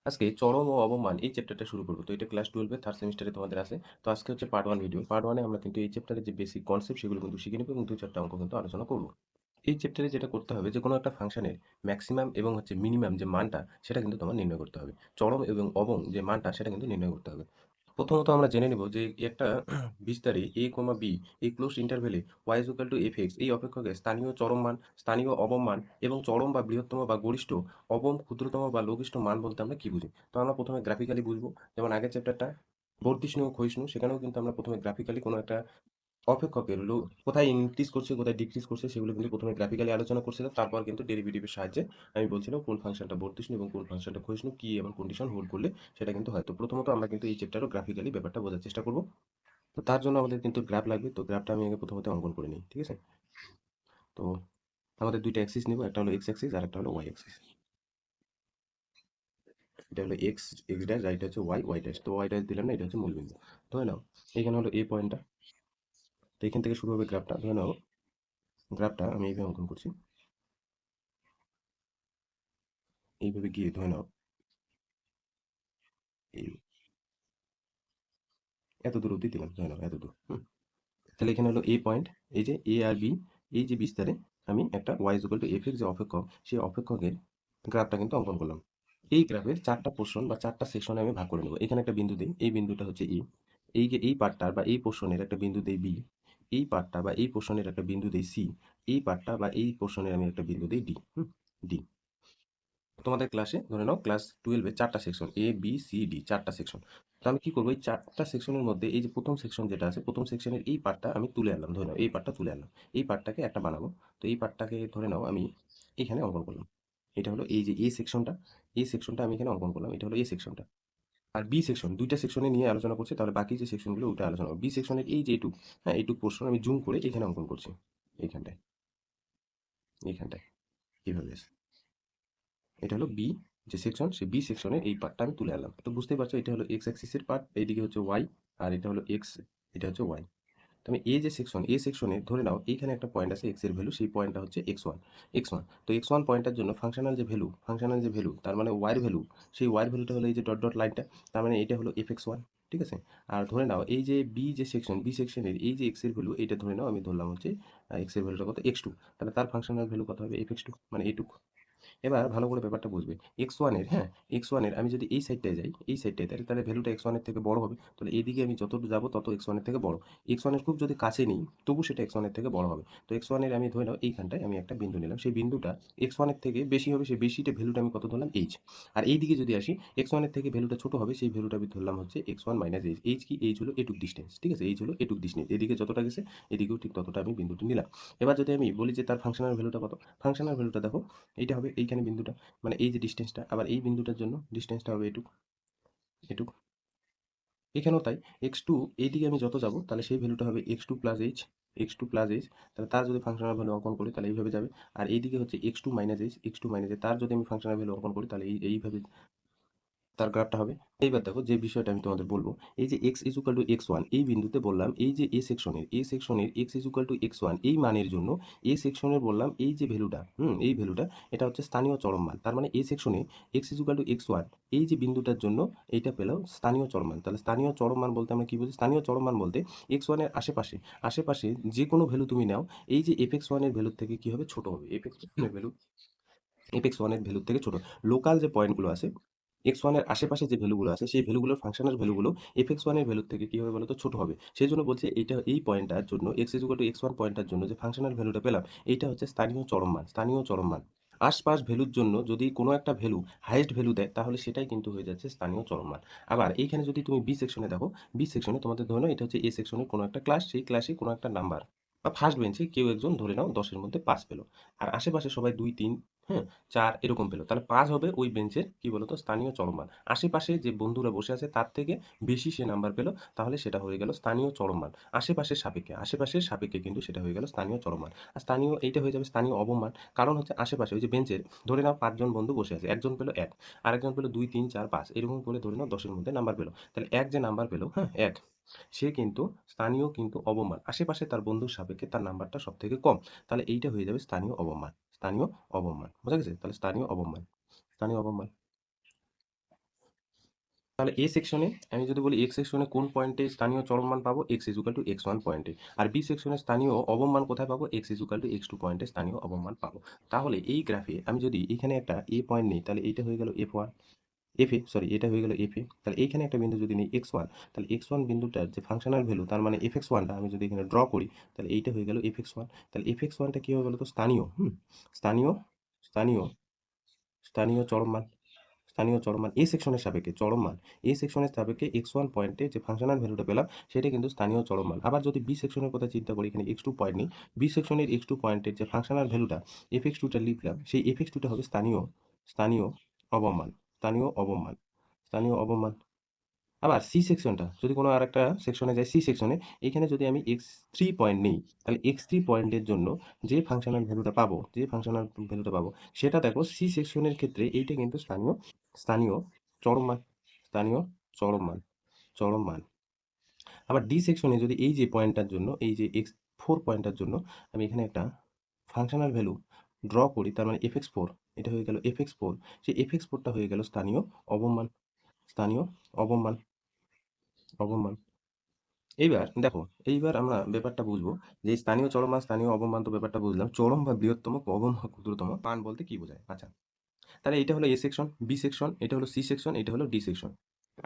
আজকে চরম ও অবমান এই চ্যাপ্টারটা শুরু করব। তো এটা ক্লাস 12 এর 3rd সেমিস্টারে তোমাদের আছে। তো আজকে হচ্ছে পার্ট 1 ভিডিও। পার্ট 1 এ আমরা কিন্তু এই চ্যাপ্টারের যে বেসিক কনসেপ্ট সেগুলো কিন্তু শিখে নেব এবং 2-4 টা অঙ্ক কিন্তু আলোচনা করব। এই চ্যাপ্টারে যেটা করতে হবে যে কোনো একটা ফাংশনের ম্যাক্সিমাম এবং হচ্ছে মিনিমাম যে মানটা সেটা কিন্তু তোমার নির্ণয় করতে হবে। চরম এবং অবম যে মানটা সেটা কিন্তু নির্ণয় করতে হবে। প্রথমত আমরা জেনে নিব যে একটা বিস্তারে a, b এই ক্লোজ ইন্টারভ্যালে y f(x) এই অপেক্ষকের স্থানীয় চরম মান, স্থানীয় অবম মান এবং চরম বা বৃহত্তম বা গরিষ্ঠ, অবম, ক্ষুদ্রতম বা লঘিষ্ঠ মান বলতে আমরা কি বুঝি? তো আমরা প্রথমে গ্রাফিক্যালি বুঝবো। যেমন আগের চ্যাপ্টারটা বর্ধিষ্ণু ও ক্ষয়িষ্ণু সেখানেও কিন্তু আমরা প্রথমে গ্রাফিক্যালি কোনো একটা অপেক্ষকের কোথায় ইনক্রিজ করছে, কোথায় ডিক্রিজ করছে সেগুলো কিন্তু প্রথমে গ্রাফিক্যালি আলোচনা করছিলাম। তারপর কিন্তু ডেরিভেটিভের সাহায্যে আমি বলছিলাম কোন ফাংশনটা বর্ধিষ্ণু এবং কোন ফাংশনটা ক্ষয়িষ্ণু, কি এমন কন্ডিশন হোল্ড করলে সেটা কিন্তু হয়। তো প্রথমত আমরা কিন্তু এই চ্যাপ্টারও গ্রাফিক্যালি ব্যাপারটা বোঝার চেষ্টা করব। তো তার জন্য আমাদের কিন্তু গ্রাফ লাগবে। তো গ্রাফটা আমি আগে প্রথমত অঙ্কন করে নিই। ঠিক আছে? তো আমাদের ২ টা অ্যাক্সিস নিব। একটা হলো x অ্যাক্সিস আর একটা হলো y অ্যাক্সিস। এটা হলো x ড্যাশ আর এটা হচ্ছে y ড্যাশ। তো y ড্যাশ দিলাম না, এটা হচ্ছে মূলবিন্দু। ধরে নাও এখানে হলো a পয়েন্টটা। তো এখান থেকে শুরু হবে গ্রাফটা। ধরে নাও গ্রাফটা আমি এইভাবে অঙ্কন করছি। এইভাবে গিয়ে ধরে নাও এই এত দূর অব্দি দিলাম। ধরে নাও এত দূর। তাহলে এখানে হলো a পয়েন্ট। এই যে a আর b এই যে বিস্তারে আমি একটা y f(x) যে অপেক্ষক সেই অপেক্ষকের গ্রাফটা কিন্তু অঙ্কন করলাম। এই গ্রাফের 4টা পোর্শন বা 4টা সেকশনে আমি ভাগ করে নেব। এখানে একটা বিন্দু দেই। এই বিন্দুটা হচ্ছে a। এই যে এই পার্টটার বা এই পোর্শনের একটা বিন্দু দেই b। এই পার্টটা বা এই পোর্শনের একটা বিন্দু দেই c। এই পার্টটা বা এই পোর্শনের আমি একটা বিন্দু দেই d। d। তোমাদের ক্লাসে ধরে নাও ক্লাস 12 এর 4টা section A B C D 4টা সেকশন। তো আমি কি করব এই 4টা সেকশনের মধ্যে এই যে প্রথম সেকশন যেটা আছে প্রথম সেকশনের এই পার্টটা আমি তুলে আনলাম। ধরে নাও এই পার্টটা তুলে আনলাম। এই পার্টটাকে একটা বানাবো। তো এই পার্টটাকে ধরে নাও আমি এখানে অঙ্কন করলাম। এটা হলো এই যে এ সেকশনটা। এই সেকশনটা আমি এখানে অঙ্কন করলাম। এটা হলো এ সেকশনটা। আর বি সেকশন 2টা সেকশনে নিয়ে আলোচনা করছি। তাহলে বাকি যে সেকশনগুলো ওটা আলোচনা করব। বি সেকশনের এই যে এটুক, হ্যাঁ এটুক পোর্শন আমি জুম করে এখানে অঙ্কন করছি। এইখানটায়, এইখানটায় এইভাবে আছে। এটা হলো বি যে সেকশন, সেই বি সেকশনের এই পার্টটা আমি তুলে আনলাম। তো বুঝতেই পারছো এটা হলো এক্স অ্যাক্সিসের পার্ট, এইদিকে হচ্ছে ওয়াই, আর এটা হলো এক্স, এটা হচ্ছে ওয়াই। তো আমি এ যে সেকশন, এ সেকশনে ধরে নাও এইখানে একটা পয়েন্ট আছে এক্স এর ভ্যালু, সেই পয়েন্টটা হচ্ছে x1। x1 তো x1 পয়েন্টটার জন্য ফাংশনাল যে ভ্যালু তার মানে ওয়াই এর ভ্যালু, সেই ওয়াই এর ভ্যালুটা হলো এই যে ডট ডট লাইনটা, তার মানে এটা হলো fx1। ঠিক আছে? আর ধরে নাও এই যে বি যে সেকশন, বি সেকশনের এই যে এক্স এর ভ্যালু এইটা ধরে নাও আমি ধরলাম হচ্ছে এক্স এর ভ্যালুটা কত x2। তাহলে তার ফাংশনাল ভ্যালু কত হবে fx2 মানে এইটুকু। এবার ভালো করে ব্যাপারটা বুঝবে। x1 এর, হ্যাঁ, x1 এর আমি যদি এই সাইডটায় যাই, এই সাইডটায় তাহলে ভ্যালুটা x1 এর থেকে বড় হবে। তাহলে এদিকে আমি যত যাব তত x1 এর থেকে বড়। x1 এর খুব যদি কাছে নিই তবু সেটা x1 এর থেকে বড় হবে। তো x1 এর আমি ধরে নাও এইখানটায় আমি একটা বিন্দু নিলাম। সেই বিন্দুটা x1 এর থেকে বেশি হবে, সেই বেশিটা ভ্যালুটা আমি কত ধরলাম h। আর এইদিকে যদি আসি x1 এর থেকে ভ্যালুটা ছোট হবে, সেই ভ্যালুটা আমি ধরলাম হচ্ছে x1 মাইনাস h। h কি? h হলো এটুক ডিসটেন্স। ঠিক আছে? h হলো এটুক ডিসটেন্স। এদিকে যতটা গেছে এদিকেও ঠিক ততটা আমি বিন্দুটি নিলাম। এবার যদি আমি বলি যে তার ফাংশনাল ভ্যালুটা কত? ফাংশনাল ভ্যালুটা দেখো এইটা হবে এইখানে বিন্দুটা। মানে এই যে ডিসটেন্সটা, আবার এই বিন্দুটার জন্য ডিসটেন্সটা হবে এটুক, এটুক। এখানেও তাই। x2 এইদিকে আমি যত যাব তাহলে সেই ভ্যালুটা হবে x2 plus h, x2 plus h। তাহলে তার যদি ফাংশনাল ভ্যালু অঙ্কন করি তাহলে এইভাবে যাবে। আর এইদিকে হচ্ছে x2 minus h, x2 minus h তার যদি আমি ফাংশনাল ভ্যালু অঙ্কন করি তাহলে এইভাবে তার গ্রাফটা হবে। এইবার দেখো যে বিষয়টা আমি তোমাদের বলবো, এই যে x is equal two x1 এই বিন্দুতে বললাম এই যে এ সেকশনের x is equal two x1 এই মানের জন্য এ সেকশনের বললাম এই যে ভ্যালুটা, এই ভ্যালুটা এটা হচ্ছে স্থানীয় চরম মান। তার মানে এ সেকশনে x is equal two x1 এই যে বিন্দুটার জন্য এইটা পেল স্থানীয় চরম মান। তাহলে স্থানীয় চরম মান বলতে আমরা কি বুঝি? স্থানীয় চরম মান বলতে x1 এর আশেপাশে, আশেপাশে যে কোনো ভ্যালু তুমি নাও এই যে fx1 এর ভ্যালুর থেকে কি হবে? ছোট হবে। fx1 এর ভ্যালুর থেকে ছোট। লোকাল যে পয়েন্টগুলো আছে x1 এর আশেপাশে যে ভ্যালুগুলো আছে সেই ভ্যালুগুলোর ফাংশনাল ভ্যালুগুলো fx1 এর ভ্যালুর থেকে কি হবে বলো তো? ছোট হবে। সেজন্য বলছি এইটা এই পয়েন্টটার জন্য x is equal two x1 পয়েন্টটার জন্য যে ফাংশনাল ভ্যালুটা পেলাম এইটা হচ্ছে স্থানীয় চরম মান, স্থানীয় চরম মান। আশপাশ ভ্যালুর জন্য যদি কোনো একটা ভ্যালু হাইয়েস্ট ভ্যালু দেয় তাহলে সেটাই কিন্তু হয়ে যাচ্ছে স্থানীয় চরম মান। আবার এইখানে যদি তুমি বি সেকশনে দেখো, বি সেকশনে তোমাদের ধরে নাও এটা হচ্ছে এ সেকশনের কোনো একটা ক্লাস, সেই ক্লাসে কোনো একটা নাম্বার বা ফার্স্ট বেঞ্চে কেউ একজন ধরে নাও 10 এর মধ্যে 5 পেল। আর আশেপাশে সবাই 2, 3, হ্যাঁ, 4 এরকম পেল। তাহলে 5 হবে ওই বেঞ্চের কি বলতো? স্থানীয় চরম মান। আশেপাশে যে বন্ধুরা বসে আছে তার থেকে বেশি সে নাম্বার পেল, তাহলে সেটা হয়ে গেল স্থানীয় চরম মান। আশেপাশের সাপেক্ষে কিন্তু সেটা হয়ে গেল স্থানীয় চরম মান। আর স্থানীয় এইটা হয়ে যাবে স্থানীয় অবমান। কারণ হচ্ছে আশেপাশে ওই যে বেঞ্চের ধরে নাও 5 জন বন্ধু বসে আছে। একজন পেল 1, আরেকজন পেল 2, 3, 4, 5 এরকম করে ধরে নাও 10 এর মধ্যে নাম্বার পেল। তাহলে 1 যে নাম্বার পেল, হ্যাঁ, 1 সে কিন্তু স্থানীয় কিন্তু অবমান। আশেপাশে তার বন্ধুর সাপেক্ষে তার নাম্বারটা সবথেকে কম। তাহলে এইটা হয়ে যাবে স্থানীয় অবমান। স্থানীয় অবমান। বোঝা গেছে? তাহলে স্থানীয় অবমান। স্থানীয় অবমান। তাহলে এ সেকশনে আমি যদি বলি এক্স সেকশনে কোন পয়েন্টে স্থানীয় চরম মান পাবো, X equal to X one পয়েন্টে। আর বি সেকশনে স্থানীয় অবমান কোথায় পাবো, X equal to X two পয়েন্টে স্থানীয় অবমান পাবো। তাহলে এই গ্রাফে আমি যদি এখানে একটা এ পয়েন্ট নিই, তাহলে এইটা হয়ে গেল এফ ওয়ান, এফ এ সরি এটা হয়ে গেল এফ এ। তাহলে এইখানে একটা বিন্দু যদি নিই এক্স ওয়ান, তাহলে এক্স ওয়ান বিন্দুটার যে ফাংশনাল ভ্যালু, তার মানে এফ এক্স ওয়ানটা আমি যদি এখানে ড্র করি, তাহলে এইটা হয়ে গেল এফ এক্স ওয়ান। তাহলে এফ এক্স ওয়ানটা কী হয়ে গেল, তো স্থানীয় স্থানীয় স্থানীয় স্থানীয় চরম মান, স্থানীয় চরম মান এ সেকশনের সাপেক্ষে চরম মান, এ সেকশনের সাপেক্ষে এক্স ওয়ান পয়েন্টে যে ফাংশনাল ভ্যালুটা পেলাম সেটা কিন্তু স্থানীয় চরম মান। আবার যদি বি সেকশনের কথা চিন্তা করি, এখানে এক্স টু পয়েন্ট নিই, বি সেকশনের এক্স টু পয়েন্টের যে ফাংশনাল ভ্যালুটা এফ এক্স টুটা লিখলাম, সেই এফ এক্স টুটা হবে স্থানীয় স্থানীয় অবমান, স্থানীয় অবমান, স্থানীয় অবমান। আবার সি সেকশনটা যদি কোনো আরেকটা সেকশনে যাই, সি সেকশনে এখানে যদি আমি এক্স থ্রি পয়েন্ট নিই, তাহলে এক্স থ্রি পয়েন্টের জন্য যে ফাংশনাল ভ্যালুটা পাবো, যে ফাংশনাল ভ্যালুটা পাবো সেটা দেখো সি সেকশনের ক্ষেত্রে এইটা কিন্তু স্থানীয় স্থানীয় চরম মান, স্থানীয় চরম মান, চরম মান। আবার ডি সেকশনে যদি এই যে পয়েন্টটার জন্য, এই যে এক্স ফোর পয়েন্টটার জন্য আমি এখানে একটা ফাংশনাল ভ্যালু ড্র করি, তার মানে এফ এক্স ফোর, এটা হয়ে গেল এফ এক্স ফোর, সেই এফ এক্স ফোরটা হয়ে গেল স্থানীয় অবমান, স্থানীয় অবমান, অবমান। এইবার দেখো, এইবার আমরা ব্যাপারটা বুঝবো যে স্থানীয় চরম মান স্থানীয় অবমান, তো ব্যাপারটা বুঝলাম। চরম বা বৃহত্তম, অবম বা ক্ষুদ্রতম মান বলতে কি বোঝায়? আচ্ছা, তাহলে এটা হলো এ সেকশন, বি সেকশন, এটা হলো সি সেকশন, এটা হলো ডি সেকশন।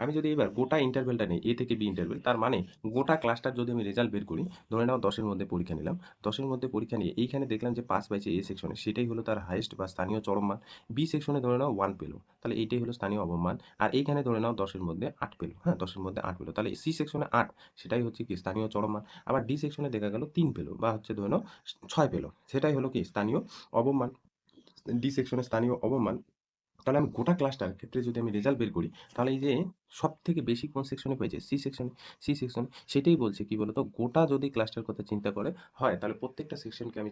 আমি যদি এবার গোটা ইন্টারভেলটা নিই, এ থেকে বি ইন্টারভেল, তার মানে গোটা ক্লাসটার যদি আমি রেজাল্ট বের করি, ধরে নাও 10-এর মধ্যে পরীক্ষা নিলাম, 10-এর মধ্যে পরীক্ষা নিয়ে এইখানে দেখলাম যে 5 পাইছে এ সেকশনে, সেটাই হলো তার হাইয়েস্ট বা স্থানীয় চরম মান। বি সেকশনে ধরে নাও 1 পেলো, তাহলে এইটাই হলো স্থানীয় অবমান। আর এইখানে ধরে নাও 10-এর মধ্যে 8 পেলো, হ্যাঁ 10-এর মধ্যে 8 পেলো, তাহলে সি সেকশনে 8, সেটাই হচ্ছে কি স্থানীয় চরম মান। আবার ডি সেকশনে দেখা গেল 3 পেলো, বা হচ্ছে ধরে নাও 6 পেলো, সেটাই হলো কি স্থানীয় অবমান। ডি সেকশনে স্থানীয় অবমান। তাহলে আমি গোটা ক্লাসটার ক্ষেত্রে যদি আমি রেজাল্ট বের করি, তাহলে এই যে সব থেকে বেশি কোন সেকশনে পেয়েছে, সি সেকশনে, সি সেকশন। সেটাই বলছে কি বলতো, গোটা যদি ক্লাসটার কথা চিন্তা করে হয়, তাহলে প্রত্যেকটা সেকশনকে আমি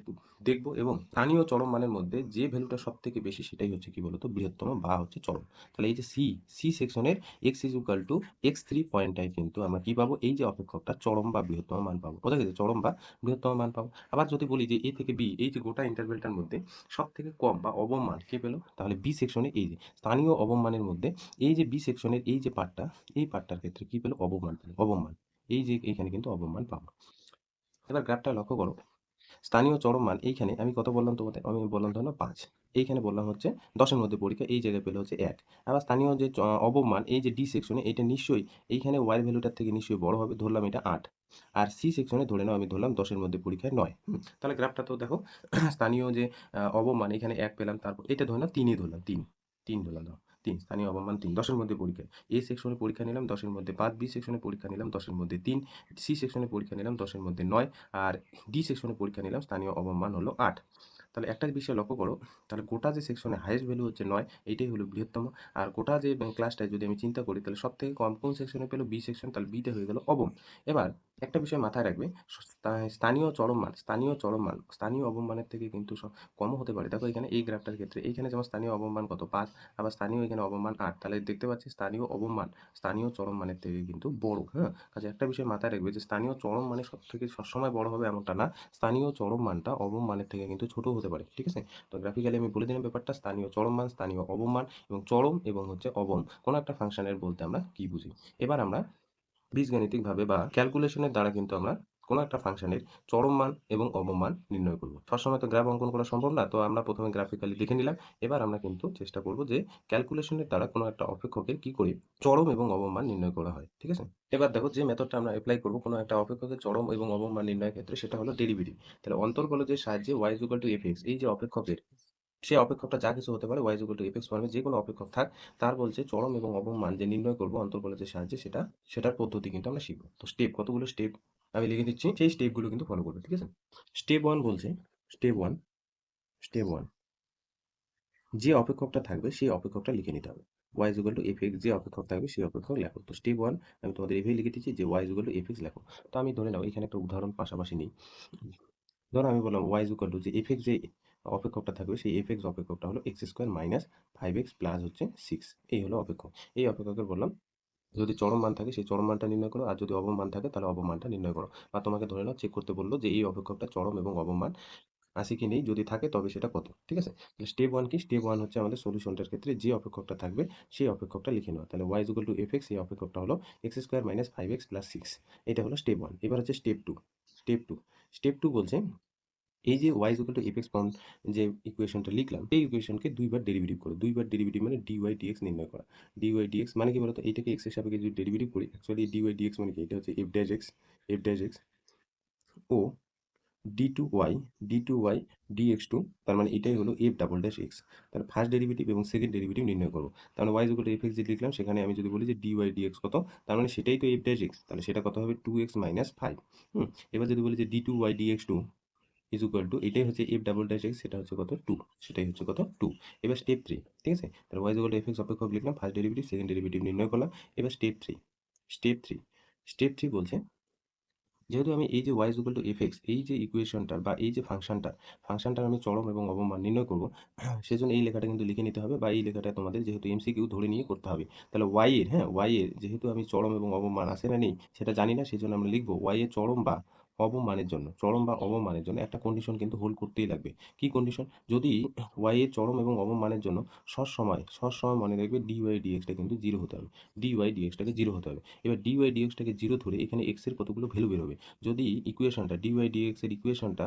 দেখবো এবং স্থানীয় চরম মানের মধ্যে যে ভ্যালুটা সব থেকে বেশি সেটাই হচ্ছে কি বলতো বৃহত্তম বা হচ্ছে চরম। তাহলে এই যে সি, সি সেকশনের x is equal to x three পয়েন্টটাই কিন্তু আমরা কি পাবো, এই যে অপেক্ষকটা চরম বা বৃহত্তম মান পাবো, বোঝা গেছে, চরম বা বৃহত্তম মান পাবো। আবার যদি বলি যে এ থেকে বি, এই যে গোটা ইন্টারভেলটার মধ্যে সব থেকে কম বা অবমান কে পেলো, তাহলে বি সেকশনে এই যে স্থানীয় অবমানের মধ্যে এই যে বি সেকশনের এই যে পার্টটা, এই পার্টটার ক্ষেত্রে কি পেলো, অবমান পেলো, অবমান। এই যে এইখানে কিন্তু অবমান পাবো। এবার গ্রাফটা লক্ষ্য করো, স্থানীয় চরম মান এইখানে আমি কত বললাম তোমাদের, আমি বললাম ধরো 5, এইখানে বললাম হচ্ছে 10-এর মধ্যে পরীক্ষা, এই জায়গায় পেলে হচ্ছে 1। আবার স্থানীয় যে অবমান এই যে ডি সেকশনে, এটা নিশ্চয়ই এইখানে ওয়াই ভ্যালুটার থেকে নিশ্চয়ই বড় হবে, ধরলাম এটা 8। আর সি সেকশনে ধরে নাও আমি ধরলাম 10-এর মধ্যে পরীক্ষায় 9। তাহলে গ্রাফটা তো দেখো, স্থানীয় যে অবমান এখানে 1 পেলাম, তারপর এটা ধরলাম 3ই ধরলাম, 3, 3 ধরলাম, দাও 3, স্থানীয় অবমান 3, 10-এর মধ্যে পরীক্ষা। এ সেকশনে পরীক্ষা নিলাম 10-এর মধ্যে 5, বি সেকশনে পরীক্ষা নিলাম 10-এর মধ্যে 3, সি সেকশনে পরীক্ষা নিলাম 10-এর মধ্যে 9, আর ডি সেকশনে পরীক্ষা নিলাম, স্থানীয় অবমান হলো 8। তাহলে একটা বিষয় লক্ষ্য করো, তাহলে গোটা যে সেকশনে হাইয়েস্ট ভ্যালু হচ্ছে 9, এইটাই হলো বৃহত্তম। আর গোটা যে ক্লাসটায় যদি আমি চিন্তা করি, তাহলে সব থেকে কম কোন সেকশনে পেলো, বি সেকশন, তাহলে বিটা হয়ে গেল অবম। এবার একটা বিষয় মাথায় রাখবে, স্থানীয় চরম মান, স্থানীয় চরম মান স্থানীয় অবমানের থেকে কিন্তু কমও হতে পারে। দেখো এখানে এই গ্রাফটার ক্ষেত্রে এইখানে যেমন স্থানীয় অবমান কত 5, আবার স্থানীয় এখানে অবমান 8, তাহলে দেখতে পাচ্ছি স্থানীয় অবমান স্থানীয় চরম মানের থেকে কিন্তু বড়, হ্যাঁ। কাজে একটা বিষয় মাথায় রাখবে যে স্থানীয় চরম মানে সব থেকে সবসময় বড় হবে এমনটা না, স্থানীয় চরম মানটা অবম মানের থেকে কিন্তু ছোট হতে পারে, ঠিক আছে। তো গ্রাফিক্যালি আমি বলে দিলাম ব্যাপারটা, স্থানীয় চরম মান, স্থানীয় অবমান এবং চরম এবং হচ্ছে অবম কোনো একটা ফাংশনের বলতে আমরা কি বুঝি। এবার আমরা বীজগাণিতিকভাবে বা ক্যালকুলেশনের দ্বারা কিন্তু আমরা কোনো একটা ফাংশনের চরম মান এবং অবমান নির্ণয় করব। সবসময় তো গ্রাফ অঙ্কন করা সম্ভব না, তো আমরা প্রথমে গ্রাফিক্যালি দেখে নিলাম। এবার আমরা কিন্তু চেষ্টা করব যে ক্যালকুলেশনের দ্বারা কোনো একটা অপেক্ষকের কি করে চরম এবং অবমান নির্ণয় করা হয়, ঠিক আছে। এবার দেখো যে মেথডটা আমরা অ্যাপ্লাই করব কোনো একটা অপেক্ষকের চরম এবং অবমান নির্ণয়ের ক্ষেত্রে, সেটা হলো ডেরিভেটিভ। তাহলে অন্তর্কলজের সাহায্যে y = f(x), এই যে অপেক্ষকের, সে অপেক্ষকটা যা কিছু হতে পারে, y = f(x) ফর্মে যে কোনো অপেক্ষক থাক, তার বলছে চরম এবং অবম মান যে নির্ণয় করব অন্তর্কলজের সাহায্যে, সেটার পদ্ধতি কিন্তু আমরা শিখব। তো স্টেপ, কতগুলো স্টেপ আমি লিখে দিচ্ছি, সেই স্টেপগুলো কিন্তু ফলো করবে, ঠিক আছে। স্টেপ 1 বলছে, স্টেপ 1, স্টেপ 1, যে অপেক্ষকটা থাকবে সেই অপেক্ষকটা লিখে নিতে হবে। y = f(x), যে অপেক্ষক থাকবে সেই অপেক্ষক লেখো। তো স্টেপ 1 আমি তোমাদের এভাবে লিখে দিচ্ছি যে y = f(x) লেখো। তো আমি ধরে নাও এখানে একটা উদাহরণ পাশাপাশি নিই। ধরো আমি বললাম y = যে f(x), যে অপেক্ষকটা থাকবে সেই f(x) অপেক্ষকটা হলো x² - 5x প্লাস হচ্ছে 6, এই হলো অপেক্ষক। এই অপেক্ষকের বললাম যদি চরম মান থাকে সেই চরম মানটা নির্ণয় করো, আর যদি অবম মান থাকে তাহলে অবম মানটা নির্ণয় করো। বা তোমাকে ধরে নাও চেক করতে বললো যে এই অপেক্ষকটা চরম এবং অবম মান আছে কি নেই, যদি থাকে তবে সেটা কত, ঠিক আছে। তাহলে স্টেপ ওয়ান কি, স্টেপ ওয়ান হচ্ছে আমাদের সলিউশনটার ক্ষেত্রে যে অপেক্ষকটা থাকবে সেই অপেক্ষকটা লিখে নেওয়া। তাহলে Y equal to F X, এই অপেক্ষকটা হলো x square minus 5x plus 6। এটা হলো স্টেপ ওয়ান। এবার হচ্ছে step two. Step two step two বলছে এই যে Y equal to F X form যে ইকুয়েশনটা লিখলাম, এই ইকুয়েশনকে দুইবার ডেরিভেটিভ করো। দুইবার ডেরিভেটিভ মানে ডিওয়াই ডিএক্স নির্ণয় করা। ডিওয়াই ডিএক্স মানে কি বলতো, এইটাকে এক্স এর সাপেক্ষে যদি ডেরিভেটিভ করি, অ্যাকচুয়ালি ডিওয়াই ডিএক্স মানে কি, এটা হচ্ছে f dash x, f dash x ও d two y, d two Y dx two, তার মানে এটাই হলো এফ ডাবল ড্যাশ এক্স। তাহলে ফার্স্ট ডেরিভেটিভ এবং সেকেন্ড ডেরিভেটিভ নির্ণয় করবো। তাহলে Y equal to F x যে লিখলাম, সেখানে আমি যদি বলি যে ডিওয়াই ডিএক্স কত, তার মানে সেটাই তো এফ ড্যাশ এক্স, তাহলে সেটা কত হবে 2x মাইনাস 5। এবার যদি বলি যে D two Y dx two is equal to, এটাই হচ্ছে এফ ডাবল ড্যাশ এক্স, সেটা হচ্ছে কত 2, সেটাই হচ্ছে কত 2। এবার স্টেপ থ্রি, ঠিক আছে। তাহলে Y equal to F X অপেক্ষক লিখলাম, ফার্স্ট ডেরিভেটিভ সেকেন্ড ডেরিভেটিভ নির্ণয় করলাম। এবার step three, step three step three বলছে যেহেতু আমি এই যে Y equal to F X, এই যে ইকুয়েশনটার বা এই যে ফাংশনটার আমি চরম এবং অবমান নির্ণয় করবো, সেজন্য এই লেখাটা কিন্তু লিখে নিতে হবে, বা এই লেখাটা তোমাদের যেহেতু এমসিকিউ ধরে নিয়ে করতে হবে। তাহলে ওয়াই এর, হ্যাঁ ওয়াই এর যেহেতু আমি চরম এবং অবমান আছে না নেই সেটা জানি না, সেজন্য আমরা লিখবো ওয়াই এর চরম বা অবমানের জন্য, চরম বা অবমানের জন্য একটা কন্ডিশন কিন্তু হোল্ড করতেই লাগবে। কি কন্ডিশন? যদি ওয়াই এর চরম এবং অবমানের জন্য সবসময় মনে রাখবে ডিওয়াই ডিএক্সটা কিন্তু জিরো হতে হবে, ডিওয়াই ডিএক্সটাকে জিরো হতে হবে। এবার ডিওয়াই ডিএক্সটাকে জিরো ধরে এখানে এক্স এর কতগুলো ভ্যালু বেরোবে। যদি ইকুয়েশনটা ডিওয়াই ডিএক্স এর ইকুয়েশনটা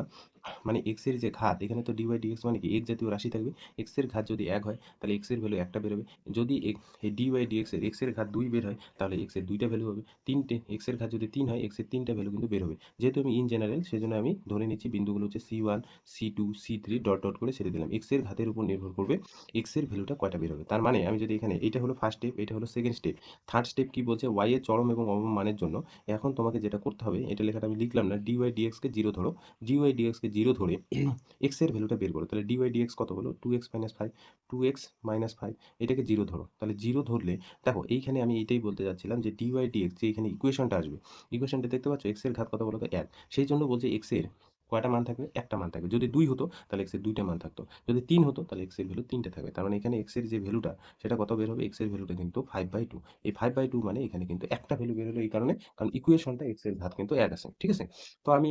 মানে এক্স এর যে ঘাত, এখানে তো ডিওয়াই ডিএক্স মানে কি এক জাতীয় রাশি থাকবে, এক্স এর ঘাত যদি এক হয় তাহলে এক্স এর ভ্যালু একটা বেরোবে। যদি এই ডিওয়াই ডিএক্স এর এক্স এর ঘাত দুই বের হয় তাহলে এক্স এর দুইটা ভ্যালু হবে। তিনটে এক্স এর ঘাত যদি তিন হয়, এক্স এর তিনটা ভ্যালু কিন্তু বের হবে। যেহেতু আমি ইন জেনারেল, সেজন্য আমি ধরে নিচ্ছি বিন্দুগুলো হচ্ছে C1 C2 C3 dot dot করে ছেড়ে দিলাম। এক্স এর ঘাতের উপর নির্ভর করবে এক্স এর ভ্যালুটা কয়টা বের হবে। তার মানে আমি যদি এখানে, এটা হলো ফার্স্ট স্টেপ, এটা হলো সেকেন্ড স্টেপ, থার্ড স্টেপ কি বলছে, ওয়াই এর চরম এবং অবমানের জন্য এখন তোমাকে যেটা করতে হবে, এটা লেখাটা আমি লিখলাম না, ডিওয়াই ডিএক্সকে জিরো ধরো, ডিওয়াই ডিএক্সকে জিরো ধরে এক্স এর ভ্যালুটা বের করো। তাহলে ডিওয়াই ডিএক্স কত হলো 2x-5, 2x-5, এটাকে জিরো ধরো। তাহলে জিরো ধরলে দেখো এইখানে আমি এইটাই বলতে যাচ্ছিলাম যে ডিওয়াই ডিএক্স যে এখানে ইকুয়েশনটা আসবে, ইকুয়েশনটা দেখতে পাচ্ছ এক্স এর ঘাত কত বলো তো 1, সেই জন্য বলছে এক্স এর কয়টা মান থাকবে, একটা মান থাকবে। যদি 2 হতো তাহলে এক্স এর দুইটা মান থাকতো, যদি 3 হতো তাহলে এক্স এর ভ্যালু তিনটে থাকবে। তার মানে এখানে এক্স এর যে ভ্যালুটা সেটা কত বের হবে, এক্স এর ভ্যালুটা কিন্তু 5/2। এই 5/2 মানে এখানে কিন্তু একটা ভ্যালু বের হলো, এই কারণে কারণ ইকুয়েশনটা এক্স এর ঘাত কিন্তু 1 আছে, ঠিক আছে। তো আমি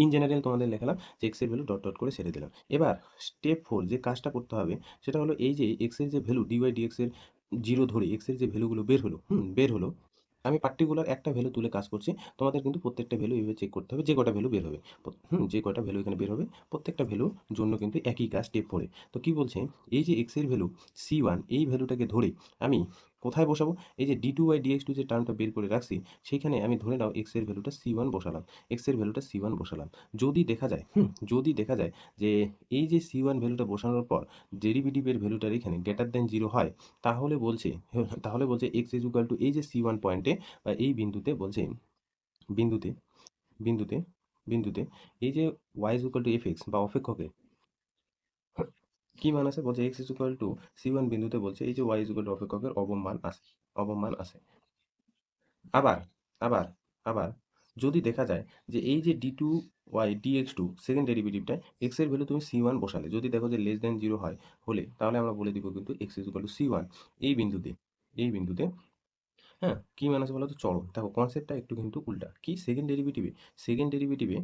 ইন জেনারেল তোমাদের লেখালাম যে এক্স এর ভ্যালু ডট ডট করে ছেড়ে দিলাম। এবার স্টেপ ফোর যে কাজটা করতে হবে সেটা হলো এই যে এক্স এর যে ভ্যালু ডিওয়াই ডিএক্স এর জিরো ধরে এক্স এর যে ভ্যালুগুলো বের হলো, বের হলো, আমি পার্টিকুলার একটা ভ্যালু তুলে কাজ করছি। তোমাদের কিন্তু প্রত্যেকটা ভ্যালু এইভাবে চেক করতে হবে, যে কটা ভ্যালু বের হবে, যে কটা ভ্যালু এখানে বের হবে প্রত্যেকটা ভ্যালুর জন্য কিন্তু একই কাজ স্টেপ ফোরে। তো কি বলছে, এই যে এক্স এর ভ্যালু C1, এই ভ্যালুটাকে ধরে আমি কোথায় বসাবো, এই যে d2/dx2 যে টার্মটা বের করে রাখছি সেইখানে আমি ধরে নাও এক্স এর ভ্যালুটা C1 বসালাম, এক্স এর ভ্যালুটা C1 বসালাম। যদি দেখা যায়, যদি দেখা যায় যে এই যে C1 ভ্যালুটা বসানোর পর ডেরিভেটিভের ভ্যালুটার এখানে গ্রেটার দেন জিরো হয়, তাহলে বলছে, এক্স ইজ ইকুয়াল টু এই যে C1 পয়েন্টে বা এই বিন্দুতে বলছে, বিন্দুতে বিন্দুতে বিন্দুতে এই যে Y is equal to F x বা অপেক্ষকে কি মান আছে, বলছে x is equal two C1 বিন্দুতে বলছে এই যে ওয়াই ইজ ইকুয়াল টু অপেক্ষকের অবমান আছে, অবমান আছে। আবার আবার আবার যদি দেখা যায় যে এই যে d2/dx2 সেকেন্ড ডেরিভেটিভটা এক্স এর ভ্যালু তুমি C1 বসালে, যদি দেখো যে লেস দেন জিরো হয় হলে, তাহলে আমরা বলে দিব কিন্তু x is equal two C1। এই বিন্দুতে, এই বিন্দুতে, হ্যাঁ কি মান আছে বলো তো, চলো দেখো কনসেপ্টটা একটু কিন্তু উল্টা। কি, সেকেন্ড ডেরিভেটিভে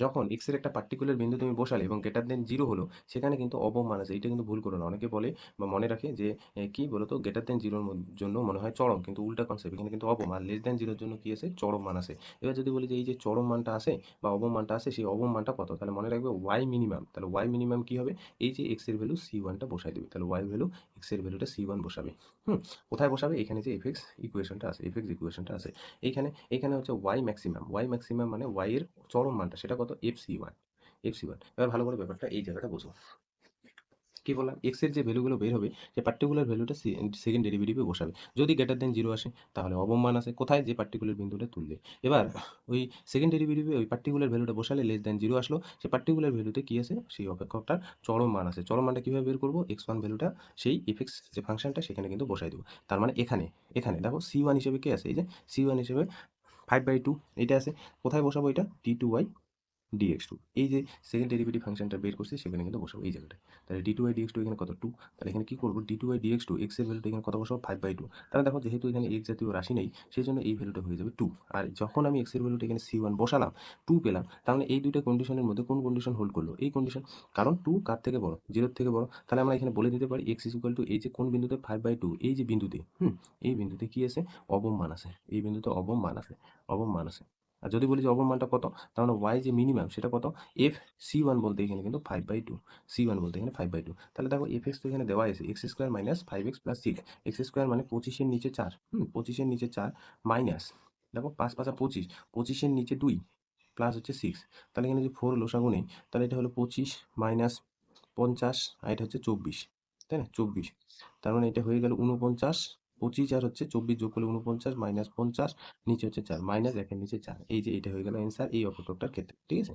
যখন এক্স এর একটা পার্টিকুলার বিন্দু তুমি বসালে এবং গ্রেটার দেন জিরো হলো, সেখানে কিন্তু অবমান আছে। এটা কিন্তু ভুল করো না। অনেকে বলে বা মনে রাখে যে কি বলতো, গ্রেটার দেন জিরোর জন্য মনে হয় চরম, কিন্তু উল্টা কনসেপ্ট, এখানে কিন্তু অবমান, লেস দেন জিরোর জন্য কি আছে, চরম মান আছে। এবার যদি বলি যে এই যে চরম মানটা আছে বা অবমানটা আছে, সেই অবমানটা কত, তাহলে মনে রাখবে ওয়াই মিনিমাম। তাহলে ওয়াই মিনিমাম কি হবে, এই যে এক্স এর ভ্যালু C1টা বসাই দেবে, তাহলে ওয়াই ভ্যালু এক্স এর ভ্যালুটা C1 বসাবে। হুম কোথায় বসাবে, এখানে যে এফএক্স ইকুয়েশনটা আছে, এইখানে, এখানে হচ্ছে ওয়াই ম্যাক্সিমাম মানে ওয়াই এর চরম মানটা সেটা কত, এফ সি ওয়ান। এবার ভালো করে ব্যাপারটা এই জায়গাটা বোঝো। কি বললাম, এক্স এর যে ভ্যালুগুলো বের হবে সে পার্টিকুলার ভ্যালুটা সেকেন্ড ডেরিভেটিভে বসাবে। যদি গ্রেটার দেন জিরো আসে তাহলে অবমান আছে, কোথায়, যে পার্টিকুলার বিন্দুটা তুলবে। এবার ওই সেকেন্ড ডেরিভেটিভে ওই পার্টিকুলার ভ্যালুটা বসালে লেস দেন জিরো আসলো, সে পার্টিকুলার ভ্যালুতে কি আছে, সেই অপেক্ষকটার চরম মান আছে। চরম মানটা কীভাবে বের করবো, x1 ভ্যালুটা সেই এফএক্স যে ফাংশনটা সেখানে কিন্তু বসাই দেবো। তার মানে এখানে, এখানে দেখো C1 হিসেবে কে আছে, এই যে C1 হিসেবে 5/2 এটা আছে। কোথায় বসাবো এটা, d2/dx2 dx2, এই যে সেকেন্ড ডেরিভেটিভ ফাংশনটা বের করছি সেখানে কিন্তু বসাবো এই জায়গাটায়। তাহলে d2 dx2 এখানে কত 2, তাহলে এখানে কি করবো d2 dx2 x এর ভ্যালুটা এখানে কত বসাবো 5/2। তাহলে দেখো যেহেতু এখানে x জাতীয় রাশি নেই সেই জন্য এই ভ্যালুটা হয়ে যাবে 2। আর যখন আমি x এর ভ্যালুটা এখানে c1 বসালাম 2 পেলাম, তাহলে এই দুইটা কন্ডিশনের মধ্যে কোন কন্ডিশন হোল্ড করলো? এই কন্ডিশন। কারণ 2 কার থেকে বড়? 0 এর থেকে বড়। তাহলে আমরা এখানে বলে দিতে পারি x ইজ ইকুয়াল টু এই যে কোন বিন্দুতে 5/2, এই যে বিন্দুতে এই বিন্দুতে কি আছে? অবম মান আছে। এই বিন্দুতে অবম মান আছে। অবম মান আছে। আর যদি বলি যে অবম মানটা কত, তাহলে y যে মিনিমাম সেটা কত? f c1 বলতে এখানে কিন্তু 5/2, c1 বলতে এখানে 5/2। তাহলে দেখো fx তো এখানে দেওয়া আছে x square minus 5x plus 6, x square মানে 25 এর নিচে 4, 25 এর নিচে 4 মাইনাস দেখো 5 5 25, 25 এর নিচে 2 প্লাস হচ্ছে 6। তাহলে এখানে যদি 4 লসাগু নেই তাহলে এটা হলো 25 মাইনাস 50 আর এটা হচ্ছে 24, তাই না? 24, তার মানে এটা হয়ে গেল 49, 25 আর হচ্ছে 24 যোগ করলে 49 মাইনাস 50, নিচে হচ্ছে 4 মাইনাস 1 এর নিচে 4। এই যে এটা হয়ে গেল অ্যান্সার এই অপরটার ক্ষেত্রে, ঠিক আছে?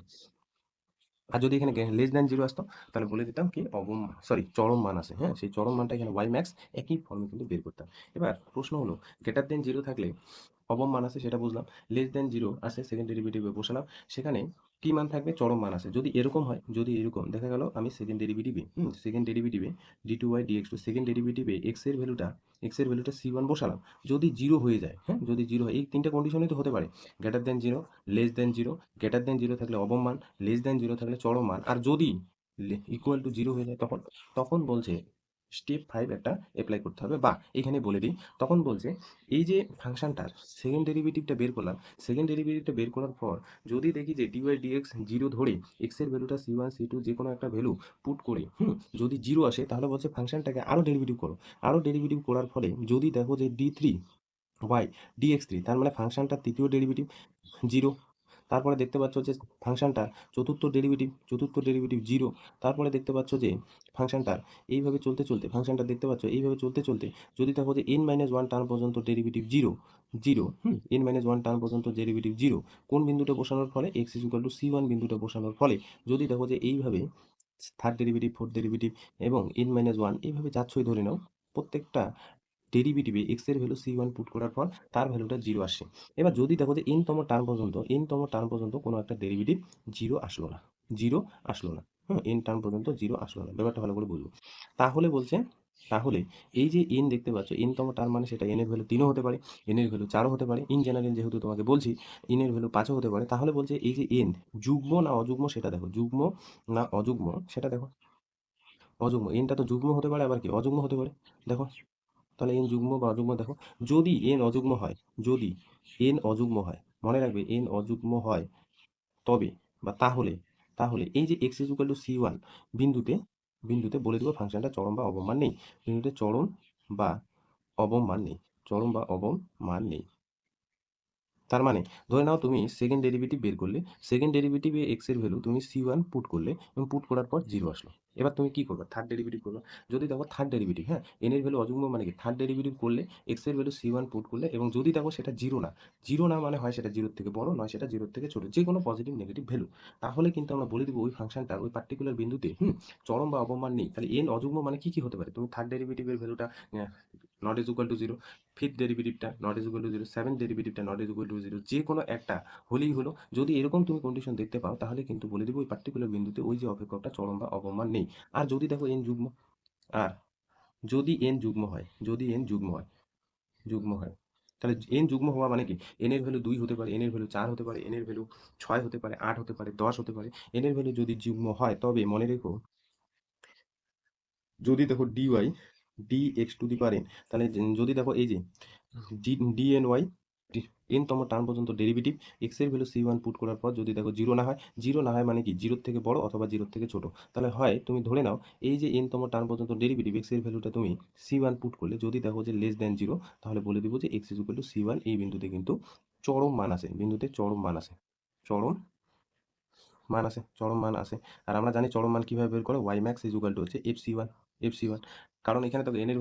আর যদি এখানে লেস দ্যান 0 আসতো তাহলে বলে দিতাম কি চরম মান আছে। হ্যাঁ, সেই চরম মানটা এখানে y max একই ফর্মে কিন্তু বের করতাম। এবার প্রশ্ন হলো গ্রেটার দেন 0 থাকলে অবম মান আছে সেটা বুঝলাম, লেস দ্যান 0 আছে সেকেন্ড ডেরিভেটিভে বসালাম, সেখানে কি মান থাকবে? চরম মান আছে। যদি এরকম হয়, যদি এরকম দেখা গেল আমি সেকেন্ড ডেরিভেটিভে d2y dx2 সেকেন্ড ডেরিভেটিভে x এর ভ্যালুটা c1 বসালাম, যদি 0 হয়ে যায়, হ্যাঁ যদি 0 হয়, এই তিনটা কন্ডিশনই তো হতে পারে। Greater than 0, less than 0, greater than 0 থাকলে অবম মান, লেস দেন 0 থাকলে চরম মান, আর যদি ইকুয়াল টু 0 হয়ে যায় তখন তখন বলছে স্টেপ 5 একটা অ্যাপ্লাই করতে হবে। বা এখানে বলে দিই, তখন বলছে এই যে ফাংশনটার সেকেন্ড ডেরিভেটিভটা বের করলাম, সেকেন্ড ডেরিভেটিভটা বের করার পর যদি দেখি যে dy dx 0 ধরে x এর ভ্যালুটা c1 c2 যে কোনো একটা ভ্যালু পুট করে যদি 0 আসে তাহলে বলছে ফাংশনটাকে আরো ডেরিভেটিভ করো। আরো ডেরিভেটিভ করার ফলে যদি দেখো যে d3 y dx3, তার মানে ফাংশনটার তৃতীয় ডেরিভেটিভ 0। তারপরে দেখতে পাচ্ছ যে ফাংশনটার চতুর্থ ডেরিভেটিভ 0। তারপরে দেখতে পাচ্ছ যে ফাংশনটার এইভাবে চলতে চলতে ফাংশনটা দেখতে পাচ্ছ এইভাবে চলতে চলতে যদি দেখো যে n-1 টার্ম পর্যন্ত ডেরিভেটিভ 0 0, n-1 টার্ম পর্যন্ত ডেরিভেটিভ 0, কোন বিন্দুটা বসানোর ফলে x c1 বিন্দুটা বসানোর ফলে যদি দেখো যে এইভাবে থার্ড ডেরিভেটিভ, ফোর্থ ডেরিভেটিভ এবং n-1 এইভাবে যাচ্ছই ধরে নাও, প্রত্যেকটা ডেরিভেটিভে x এর ভ্যালু c1 পুট করার পর তার ভ্যালুটা 0 আসে। এবার যদি দেখো যে n তম টার্ম পর্যন্ত কোনো একটা ডেরিভেটিভ 0 আসলো না, 0 আসলো না, n টার্ম পর্যন্ত 0 আসলো না, ব্যাপারটা ভালো করে বুঝবো। তাহলে বলছে, তাহলে এই যে n দেখতে পাচ্ছ n তম টার্ম মানে সেটা n এর ভ্যালু 3ও হতে পারে, n এর ভ্যালু 4ও হতে পারে, ইন জেনারেল যেহেতু তোমাকে বলছি n এর ভ্যালু 5ও হতে পারে। তাহলে বলছে এই যে n যুগ্ম না অযুগ্ম সেটা দেখো, যুগ্ম না অযুগ্ম সেটা দেখো। অযুগ্ম, nটা তো যুগ্ম হতে পারে আবার কি অযুগ্ম হতে পারে, দেখো। তাহলে এন যুগ্ম বা অযুগ্ম দেখো, যদি এন অযুগ্ম হয়, যদি এন অযুগ্ম হয়, মনে রাখবে এন অযুগ্ম হয়, তবে বা তাহলে তাহলে এই যে x is equal two c1 বিন্দুতে বিন্দুতে বলে দেবো ফাংশনটা চরম বা অবম মান নেই, বিন্দুতে চরম বা অবম মান নেই, চরম বা অবম মান নেই। তার মানে ধরে নাও তুমি সেকেন্ড ডেরিভেটিভ বের করলে, সেকেন্ড ডেরিভেটিভে এক্স এর ভ্যালু তুমি c1 পুট করলে এবং পুট করার পর 0 আসলো। এবার তুমি কি করবে? থার্ড ডেরিভেটিভ করবে। যদি দেখো থার্ড ডেরিভেটিভ, হ্যাঁ, এন এর ভ্যালু অযুগ্ম মানে কি থার্ড ডেরিভেটিভ করলে এক্স এর ভ্যালু c1 পুট করলে এবং যদি দেখো সেটা 0 না, 0 না মানে হয় সেটা 0 থেকে বড়, নয় সেটা 0 থেকে ছোট, যে কোনো পজিটিভ নেগেটিভ ভ্যালু, তাহলে কিন্তু আমরা বলে দিব ওই ফাংশনটার ওই পার্টিকুলার বিন্দুতে চরম বা অবমান নেই। তাহলে এন অযুগ্ম মানে কি কি হতে পারে? তুমি থার্ড ডেরিভেটিভের ভ্যালুটা not is equal to 0, fifth ডেরিভেটিভটা not is equal to 0, seventh ডেরিভেটিভটা নট ইজ ইকুয়াল টু 0, যে কোনো একটা হলেই হলো। যদি এরকম তুমি কন্ডিশন দেখতে পাও তাহলে কিন্তু বলে দেবো ওই পার্টিকুলার বিন্দুতে ওই যে অপেক্ষকটা চরম বা অবমান নেই। আর যদি দেখো এন যুগ্ম, আর যদি এন যুগ্ম হয়, যদি এন যুগ্ম হয়, তাহলে এন যুগ্ম হওয়া মানে কি এন এর ভ্যালু 2 হতে পারে, এন এর ভ্যালু 4 হতে পারে, এন এর ভ্যালু 6 হতে পারে, 8 হতে পারে, 10 হতে পারে। এন এর ভ্যালু যদি যুগ্ম হয় তবে মনে রেখো, যদি দেখো dy dx to the power n, তাহলে যদি দেখো এই যে dny তম টার্ম পর্যন্ত ডেরিভেটিভ এক্স এর ভ্যালু c1 পুট করার পর যদি দেখো 0 না হয়, 0 না হয় মানে কি 0 থেকে বড় অথবা 0 থেকে ছোট, তাহলে হয় তুমি ধরে নাও এই যে তম টার্ম পর্যন্ত ডেরিভেটিভ এক্স এর ভ্যালুটা তুমি c1 পুট করলে যদি দেখো যে লেস দ্যান 0, তাহলে বলে দিব যে x is equal two c1, এই বিন্দুতে কিন্তু চরম মান আছে, বিন্দুতে চরম মান আছে, চরম চরম মান আছে। আর আমরা জানি চরম মান কিভাবে বের করে, y max is equal two হচ্ছে f c1। FC1, কারণ এখানে দেখো n এর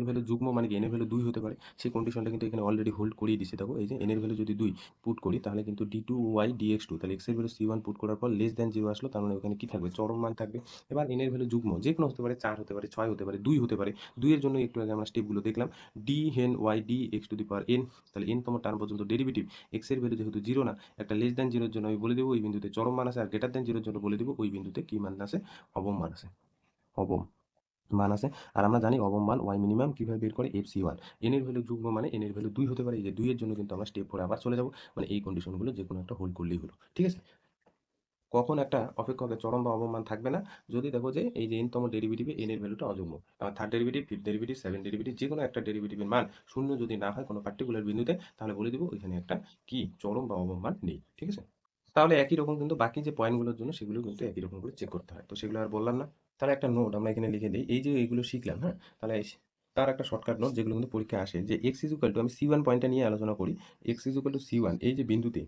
ভ্যালু যুগ্ম মানে কি n এর ভ্যালু 2 হতে পারে। সেই কন্ডিশনটা কিন্তু এখানে অলরেডি হোল্ড করিয়ে দিছি। দেখো এই যে n এর ভ্যালু যদি 2 পুট করি তাহলে কিন্তু d2y dx2, তাহলে x এর ভ্যালু c1 পুট করার পর লেস দ্যান 0 আসলো, তার মানে ওখানে কি থাকবে, চরম মান থাকবে। এবার n এর ভ্যালু যুগ্ম যে কোনো হতে পারে, 4 হতে পারে, 6 হতে পারে, 2 হতে পারে। 2 এর জন্য একটু আগে আমরা স্টেপগুলো দেখলাম, d hen y dx to the power n, তাহলে n তম টার্ম পর্যন্ত ডেরিভেটিভ, x এর ভ্যালু যেহেতু 0 না, একটা লেস দ্যান 0 এর জন্য আমি বলে দেব ওই বিন্দুতে চরম মান আছে, আর গ্রেটার দ্যান 0 এর জন্য বলে দেব ওই বিন্দুতে কি মান আছে, অবম মান আছে, অবম মান আছে। আর আমরা জানি অবম মান y মিনিমাম কিভাবে বের করে, FC1, n এর ভ্যালু যুগ্ম মানে n এর ভ্যালু 2 হতে পারে। এই যে 2 এর জন্য কিন্তু আমরা স্টেপ 4 আবার চলে যাব, মানে এই কন্ডিশনগুলো যে কোনো একটা হোল্ড করলেই হলো, ঠিক আছে। কখন একটা অপেক্ষকের চরম বা অবম মান থাকবে না, যদি দেখো যে এই যে n তম ডেরিভেটিভে n এর ভ্যালুটা অযুগ্ম, আমার third derivative, fifth derivative, seven derivative, যে কোনো একটা ডেরিভেটিভের মান শূন্য যদি না হয় কোনো পার্টিকুলার বিন্দুতে, তাহলে বলে দিব ওইখানে একটা কি চরম বা অবম মান নেই, ঠিক আছে। তাহলে একই রকম কিন্তু বাকি যে পয়েন্টগুলোর জন্য সেগুলো কিন্তু একই রকম করে চেক করতে হয়, তো সেগুলো আর বললাম না। তাহলে একটা নোট আমরা এখানে লিখে দিই, এই যে এইগুলো শিখলাম, হ্যাঁ, তাহলে তার একটা শর্টকাট নোট যেগুলো কিন্তু পরীক্ষায় আসে, যে এক্স ইজ ইকুয়াল টু, আমি C1 পয়েন্টটা নিয়ে আলোচনা করি, x is equal two C1 এই যে বিন্দুতে,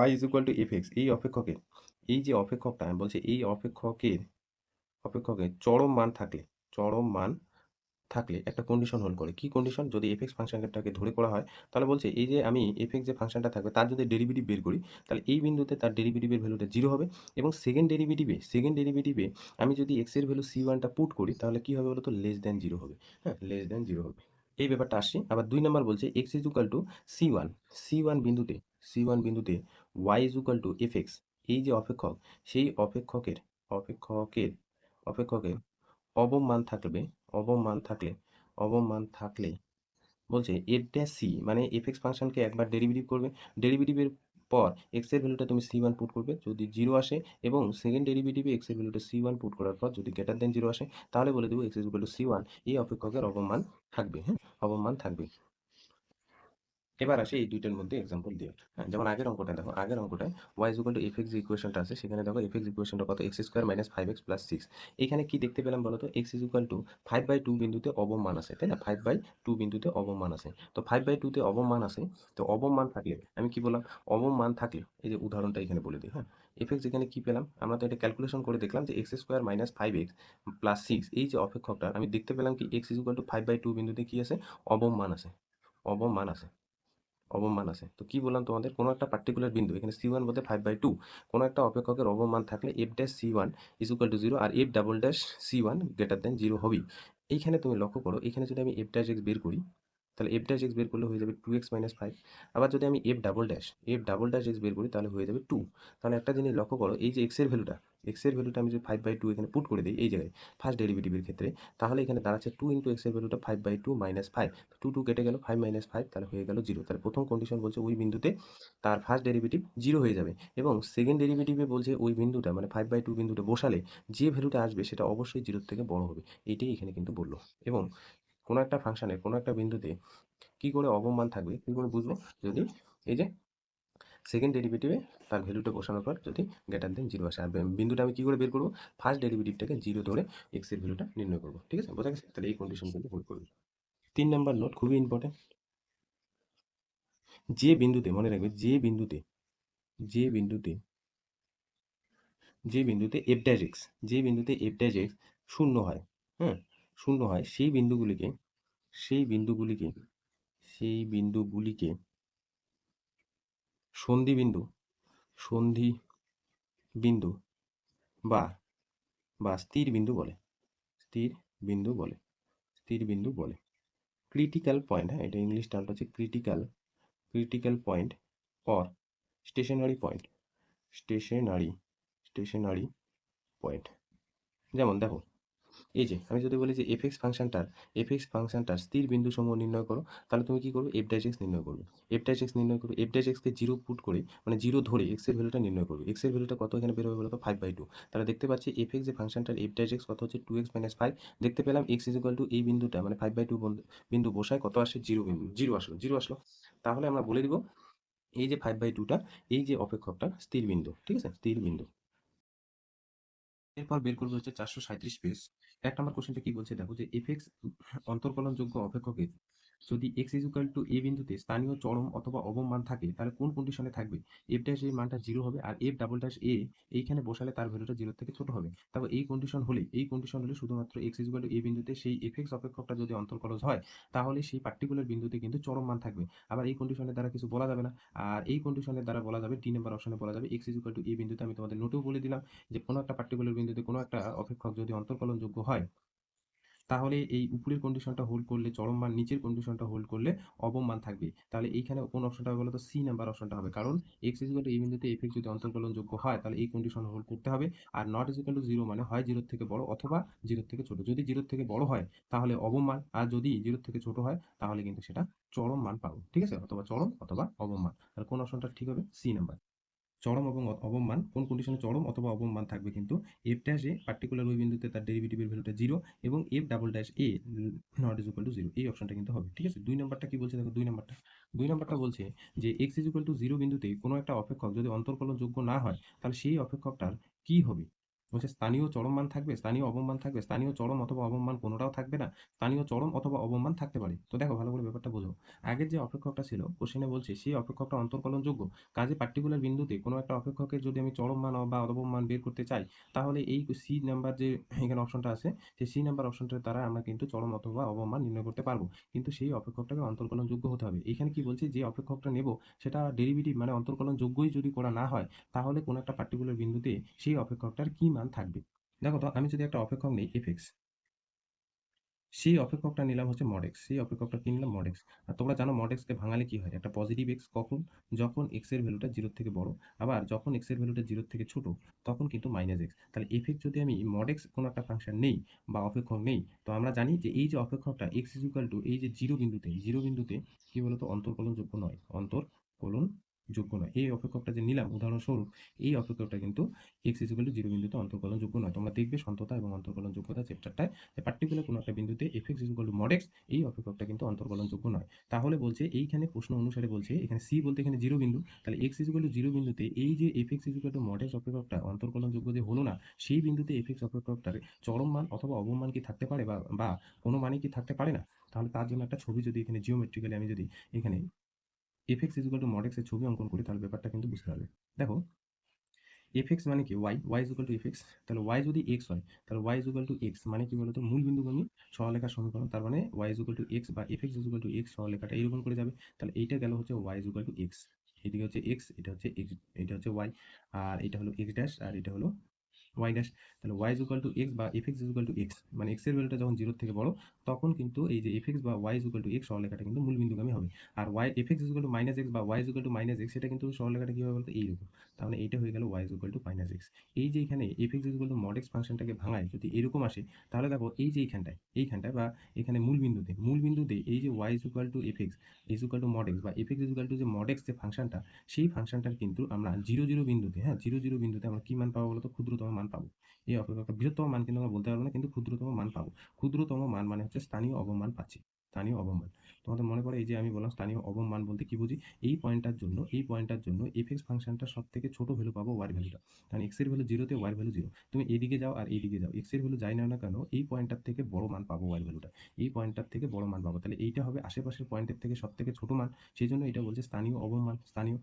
y is equal two fx এই অপেক্ষকের, এই যে অপেক্ষকটা আমি বলছি, এই অপেক্ষকের চরম মান থাকলে, চরম মান থাকলে একটা কন্ডিশন হোল্ড করে, কি কন্ডিশন, যদি এফএক্স ফাংশনটাকে ধরে করা হয়, তাহলে বলছে এই যে আমি এফএক্স যে ফাংশনটা থাকবে তার যদি ডেরিভেটিভ বের করি, তাহলে এই বিন্দুতে তার ডেরিভেটিভের ভ্যালুটা 0 হবে, এবং সেকেন্ড ডেরিভেটিভে আমি যদি এক্স এর ভ্যালু C1টা পুট করি, তাহলে কি হবে বলতো, লেস দ্যান 0 হবে, হ্যাঁ, লেস দ্যান 0 হবে। এই ব্যাপারটা আসছে। আবার 2 নাম্বার বলছে x is equal two C1, C1 বিন্দুতে, C1 বিন্দুতে y is equal two fx এই যে অপেক্ষক, সেই অপেক্ষকের অপেক্ষকের অবম মান থাকবে, অবম মান থাকলে, অবম মান থাকলে বলছে এফ ড্যাশ সি, মানে এফএক্স ফাংশনকে একবার ডেরিভেটিভ করবে, ডেরিভেটিভের পর এক্স এর ভ্যালুটা তুমি C1 পুট করবে, যদি 0 আসে, এবং সেকেন্ড ডেরিভেটিভে এক্স এর ভ্যালুটা C1 পুট করার পর যদি গ্রেটার দেন 0 আসে, তাহলে বলে দেবো x is equal two C1, এই অপেক্ষকের অবমান থাকবে, হ্যাঁ, অবমান থাকবে। এবার আসি এই দুইটার মধ্যে এক্সাম্পল দিয়ে, হ্যাঁ, যেমন আগের অঙ্কটা দেখো, আগের অঙ্কটায় y is equal to F x যে ইকুয়েশনটা আছে, সেখানে দেখো এফ এক্স ইকুয়েশনটা কত, x square minus 5x plus 6। এখানে কি দেখতে পেলাম বলো তো, এক্স ইজ ইকুয়াল টু 5/2 বিন্দুতে অবম মান আছে, তাই না, 5/2 বিন্দুতে অবম মান আছে, তো 5/2 তে অবম মান আছে, তো অবম মান থাকলে আমি কি বললাম, অবম মান থাকলে এই যে উদাহরণটা এখানে বলে দিই, হ্যাঁ, এফ এক্স এখানে কি পেলাম, আমরা তো এটা ক্যালকুলেশন করে দেখলাম যে x square minus 5x plus 6, এই যে অপেক্ষকটা আমি দেখতে পেলাম কি এক্স ইজ ইকুয়াল টু 5/2 বিন্দুতে কি আছে, অবম মান আছে, অবম মান আছে, অবমান আছে। তো কি বললাম তোমাদের, কোনো একটা পার্টিকুলার বিন্দু, এখানে C1 বলতে 5/2, কোনো একটা অপেক্ষকের অবমান থাকলে F dash C1 is equal to 0, আর F double dash C1 greater than 0 হবেই। এইখানে তুমি লক্ষ্য করো, এখানে যদি আমি এফ ড্যাশ এক্স বের করি, তাহলে এফ ড্যাশ এক্স বের করলে হয়ে যাবে 2x মাইনাস 5। আবার যদি আমি এফ ডাবল ড্যাশ এক্স বের করি, তাহলে হয়ে যাবে 2। তাহলে একটা জিনিস লক্ষ্য করো, এই যে এক্স এর ভ্যালুটা আমি যদি 5/2 এখানে পুট করে দিই এই জায়গায়, ফার্স্ট ডেরিভেটিভের ক্ষেত্রে, তাহলে এখানে দাঁড়াচ্ছে 2 ইন্টু এক্স এর ভ্যালুটা 5/2 মাইনাস 5, 2 কেটে গেল, 5 মাইনাস 5 তাহলে হয়ে গেল 0। তাহলে প্রথম কন্ডিশন বলছে ওই বিন্দুতে তার ফার্স্ট ডেরিভেটিভ 0 হয়ে যাবে, এবং সেকেন্ড ডেরিভেটিভে বলছে ওই বিন্দুটা মানে 5/2 বিন্দুটা বসালে যে ভ্যালুটা আসবে সেটা অবশ্যই 0 থেকে বড় হবে, এটাই এখানে কিন্তু বললো। এবং কোনো একটা ফাংশনের কোনো একটা বিন্দুতে কি করে অবমান থাকবে, কি করে বুঝবো, যদি এই যে সেকেন্ড ডেরিভেটিভে তার ভ্যালুটা বসানোর পর যদি গ্রেটার দেন 0 আসে, আর বিন্দুটা আমি কি করে বের করবো, ফার্স্ট ডেরিভেটিভটাকে 0 ধরে এক্স এর ভ্যালুটা নির্ণয় করবো, ঠিক আছে, বোঝা গেছে, তাহলে এই কন্ডিশন কিন্তু ভুল করবে। 3 নাম্বার নোট খুবই ইম্পর্টেন্ট, যে বিন্দুতে মনে রাখবে, যে বিন্দুতে এফ ড্যাশ এক্স, যে বিন্দুতে এফ ড্যাশ এক্স শূন্য হয়, হ্যাঁ, শূন্য হয়, সেই বিন্দুগুলিকে সেই বিন্দুগুলিকে সন্ধি বিন্দু, সন্ধি বিন্দু বা স্থির বিন্দু বলে, স্থির বিন্দু বলে, স্থির বিন্দু বলে। ক্রিটিক্যাল পয়েন্ট, হ্যাঁ, এটা ইংলিশ টার্মটা হচ্ছে critical point or stationary point, stationary stationary point. যেমন দেখো, এই যে আমি যদি বলি যে এফএক্স ফাংশনটার স্থির বিন্দুসমূহ নির্ণয় করো, তাহলে তুমি কি করবে, এফ ড্যাশ এক্স নির্ণয় করবে, এফ ড্যাশ এক্সকে 0 পুট করে, মানে 0 ধরে এক্স এর ভ্যালুটা নির্ণয় করবে, এক্স এর ভ্যালুটা কত এখানে বের হবে বলো তো, 5/2। তাহলে দেখতে পাচ্ছি এফএক্স যে ফাংশনটার এফ ড্যাশ এক্স কত হচ্ছে 2x মাইনাস 5, দেখতে পেলাম এক্স ইজ ইকুয়াল টু এই বিন্দুটা মানে 5/2 বিন্দু বসায় কত আসে, 0 বিন্দু, 0 আসলো, 0 আসলো। তাহলে আমরা বলে দিব এই যে 5/2টা, এই যে অপেক্ষকটা স্থির বিন্দু, ঠিক আছে, স্থির বিন্দু। এরপর বের করবো হচ্ছে 437 পেজ। 1 নম্বর কোশ্চেনটা কি বলছে দেখো, যে এফএক্স অন্তর্কলনযোগ্য অপেক্ষকের যদি x is equal two a বিন্দুতে স্থানীয় চরম অথবা অবম মান থাকে তাহলে কোন কন্ডিশনে থাকবে? f ড্যাশ এর মানটা 0 হবে আর f ডাবল ড্যাশ a এইখানে বসালে তার ভ্যালুটা 0 থেকে ছোট হবে। তবে এই কন্ডিশন হলে শুধুমাত্র x is equal two a বিন্দুতে সেই fx অপেক্ষকটা যদি অন্তর্কলজ হয় তাহলে সেই পার্টিকুলার বিন্দুতে কিন্তু চরম মান থাকবে। আবার এই কন্ডিশনের দ্বারা কিছু বলা যাবে না। আর এই কন্ডিশনের দ্বারা বলা যাবে, 3 নাম্বার অপশনে বলা যাবে x is equal two a বিন্দুতে, আমি তোমাদের নোটেও বলে দিলাম যে কোনো একটা পার্টিকুলার বিন্দুতে কোনো একটা অপেক্ষক যদি অন্তর্কলনযোগ্য হয় তাহলে এই উপরের কন্ডিশনটা হোল্ড করলে চরম মান, নিচের কন্ডিশনটা হোল্ড করলে অবম মান থাকবে। তাহলে এইখানে কোন অপশনটা হবে বলতো? সি নাম্বার অপশনটা হবে। কারণ x ইজ ইকুয়াল টু এই বিন্দুতে f যদি অন্তর্কলনযোগ্য হয় তাহলে এই কন্ডিশন হোল্ড করতে হবে। Are not is equal to 0 মানে হয় 0 থেকে বড় অথবা 0 থেকে ছোট। যদি 0 থেকে বড় হয় তাহলে অবম মান, আর যদি 0 থেকে ছোট হয় তাহলে কিন্তু সেটা চরম মান পাবো। ঠিক আছে? অথবা চরম অথবা অবম মান। তাহলে কোন অপশনটা ঠিক হবে? C number. চরম এবং অবম মান, কোন কন্ডিশনে চরম অথবা অবম মান থাকবে কিন্তু এফ ড্যাশ এ পার্টিকুলার ওই বিন্দুতে তার ডেরিভেটিভের ভ্যালুটা 0 এবং F double dash a not is equal to 0, এই অপশনটা কিন্তু হবে। ঠিক আছে? 2 নাম্বারটা কি বলছে দেখো, 2 নাম্বারটা বলছে যে এক্স ইজ ইকুয়াল টু 0 বিন্দুতে কোনো একটা অপেক্ষক যদি অন্তর্কলনযোগ্য না হয় তাহলে সেই অপেক্ষকটার কি হবে? বলছে স্থানীয় চরম মান থাকবে, স্থানীয় অবম মান থাকবে, স্থানীয় চরম অথবা অবম মান কোনোটাও থাকবে না, স্থানীয় চরম অথবা অবম মান থাকতে পারে। তো দেখো ভালো করে ব্যাপারটা বোঝো। আগের যে অপেক্ষকটা ছিল কোশ্চেনে বলছে সেই অপেক্ষকটা অন্তর্কলনযোগ্য। কাজে পার্টিকুলার বিন্দুতে কোনো একটা অপেক্ষকের যদি আমি চরম মান বা অবম মান বের করতে চাই তাহলে এই সি নাম্বার যে এখানে অপশনটা আছে সেই সি নাম্বার অপশনটার দ্বারা আমরা কিন্তু চরম অথবা অবম মান নির্ণয় করতে পারবো। কিন্তু সেই অপেক্ষকটাকে অন্তর্কলনযোগ্য হতে হবে। এখানে কি বলছে, যে অপেক্ষকটা নেব সেটা ডেরিভেটিভ মানে অন্তর্কলনযোগ্যই যদি করা না হয় তাহলে কোনো একটা পার্টিকুলার বিন্দুতে সেই অপেক্ষকটার কি মান থাকবে। দেখো তো, আমি যদি একটা অপেক্ষক নেই এফএক্স, সেই অপেক্ষকটা নিলাম হচ্ছে মড এক্স, সেই অপেক্ষকটা কি নিলাম? Mod x. আর তোমরা জানো মড এক্সকে ভাঙালে কি হয়? একটা পজিটিভ এক্স। কখন? যখন এক্স এর ভ্যালুটা 0 থেকে বড়। আবার যখন এক্স এর ভ্যালুটা 0 থেকে ছোট তখন কিন্তু মাইনাস এক্স। তাহলে এফ এক্স যদি আমি মড এক্স কোনো একটা ফাংশন নেই বা অপেক্ষক নেই, তো আমরা জানি যে এই যে অপেক্ষকটা এক্স ইজ ইকুয়াল টু এই যে 0 বিন্দুতে কি বলতো? অন্তর্কলনযোগ্য নয়, অন্তর্কলনযোগ্য নয়। এই অপেক্ষকটা যে নিলাম উদাহরণস্বরূপ, এই অপেক্ষকটা কিন্তু এক্স ইজ ইকুয়াল টু 0 বিন্দুতে অন্তর্কলনযোগ্য নয়। তোমরা দেখবে সন্ততা এবং অন্তর্কলনযোগ্যতা চ্যাপ্টারটায় পার্টিকুলার কোনো একটা বিন্দুতে F x is equal to mod x, এই অপেক্ষকটা কিন্তু অন্তর্কলনযোগ্য নয়। তাহলে বলছে এইখানে প্রশ্ন অনুসারে বলছে, এখানে সি বলতে এখানে 0 বিন্দু, তাহলে এক্স ইজ ইকুয়াল টু 0 বিন্দুতে এই যে f x is equal to mod x অপেক্ষকটা অন্তর্কলনযোগ্য যে হলো না, সেই বিন্দুতে এফ এক্স অপেক্ষকটার চরম মান অথবা অবম মান কি থাকতে পারে, বা কোনো মানই কি থাকতে পারে না? তাহলে তার জন্য একটা ছবি যদি এখানে জিওমেট্রিক্যালি আমি যদি এখানে f x is equal to mod x এর ছবি অঙ্কন করি তাহলে ব্যাপারটা কিন্তু বুঝতে পারবে। দেখো, এফ এক্স মানে কি? Y is equal to F x. তাহলে ওয়াই যদি এক্স হয় তাহলে y is equal to x মানে কি বলতো? মূল বিন্দুগামী সরলরেখার সমীকরণ। তার মানে y is equal to x বা f x is equal to x, সরলরেখাটা এইরকম করে যাবে। তাহলে এইটা গেল হচ্ছে y is equal to x, এদিকে হচ্ছে এক্স, এটা হচ্ছে এক্স, এটা হচ্ছে ওয়াই, আর এটা হলো এক্স ড্যাশ আর এটা হলো ওয়াই ড্যাশ। তাহলে y is equal to x বা f x is equal to x মানে এক্স এর ভ্যালুটা যখন 0 থেকে বড় তখন কিন্তু এই যে এফ এক্স বা y is equal to x সরলরেখাটা কিন্তু মূল বিন্দুগামী হবে। আর y f x is equal to minus x বা y is equal to minus x, সেটা কিন্তু সরলরেখাটা কি হবে বলতো? এইরকম। তাহলে এইটা হয়ে গেল y is equal to minus x. এই যে এখানে f x is equal to mod x ফাংশনটাকে ভাঙায় যদি এরকম আসে তাহলে দেখো এই যে এইখানটায় বা এখানে মূল বিন্দুতে এই যে Y is equal to F x is equal to mod x বা f x is equal to যে মড এক্স যে ফাংশনটা, সেই ফাংশনটার কিন্তু আমরা 0 0 বিন্দুতে, হ্যাঁ 0 0 বিন্দুতে আমরা কি মান পাবো বলতো? ক্ষুদ্রতম মান পাবো। এই অপেক্ষকটা বৃহত্তম মান কিন্তু আমরা বলতে পারবো না, কিন্তু ক্ষুদ্রতম মান পাবো। ক্ষুদ্রতম মান মানে হচ্ছে স্থানীয় অবমান পাচ্ছি, স্থানীয় অবমান। তোমাদের মনে পড়ে এই যে আমি বললাম স্থানীয় অবমান বলতে কি বুঝি? এই পয়েন্টটার জন্য এফ এক্স ফাংশনটা সব থেকে ছোট ভ্যালু পাবো ওয়াই ভ্যালুটা। কারণ এক্স এর ভ্যালু 0 তে ওয়াই ভ্যালু 0, তুমি এদিকে যাও আর এইদিকে যাও, এক্স এর ভ্যালু যাই নাও না কেন এই পয়েন্টটার থেকে বড় মান পাবো ওয়াই ভ্যালুটা, এই পয়েন্টটার থেকে বড় মান পাবো। তাহলে এইটা হবে আশেপাশের পয়েন্টের থেকে সব থেকে ছোট মান, সেই জন্য এটা বলছে স্থানীয় অবমান। স্থানীয়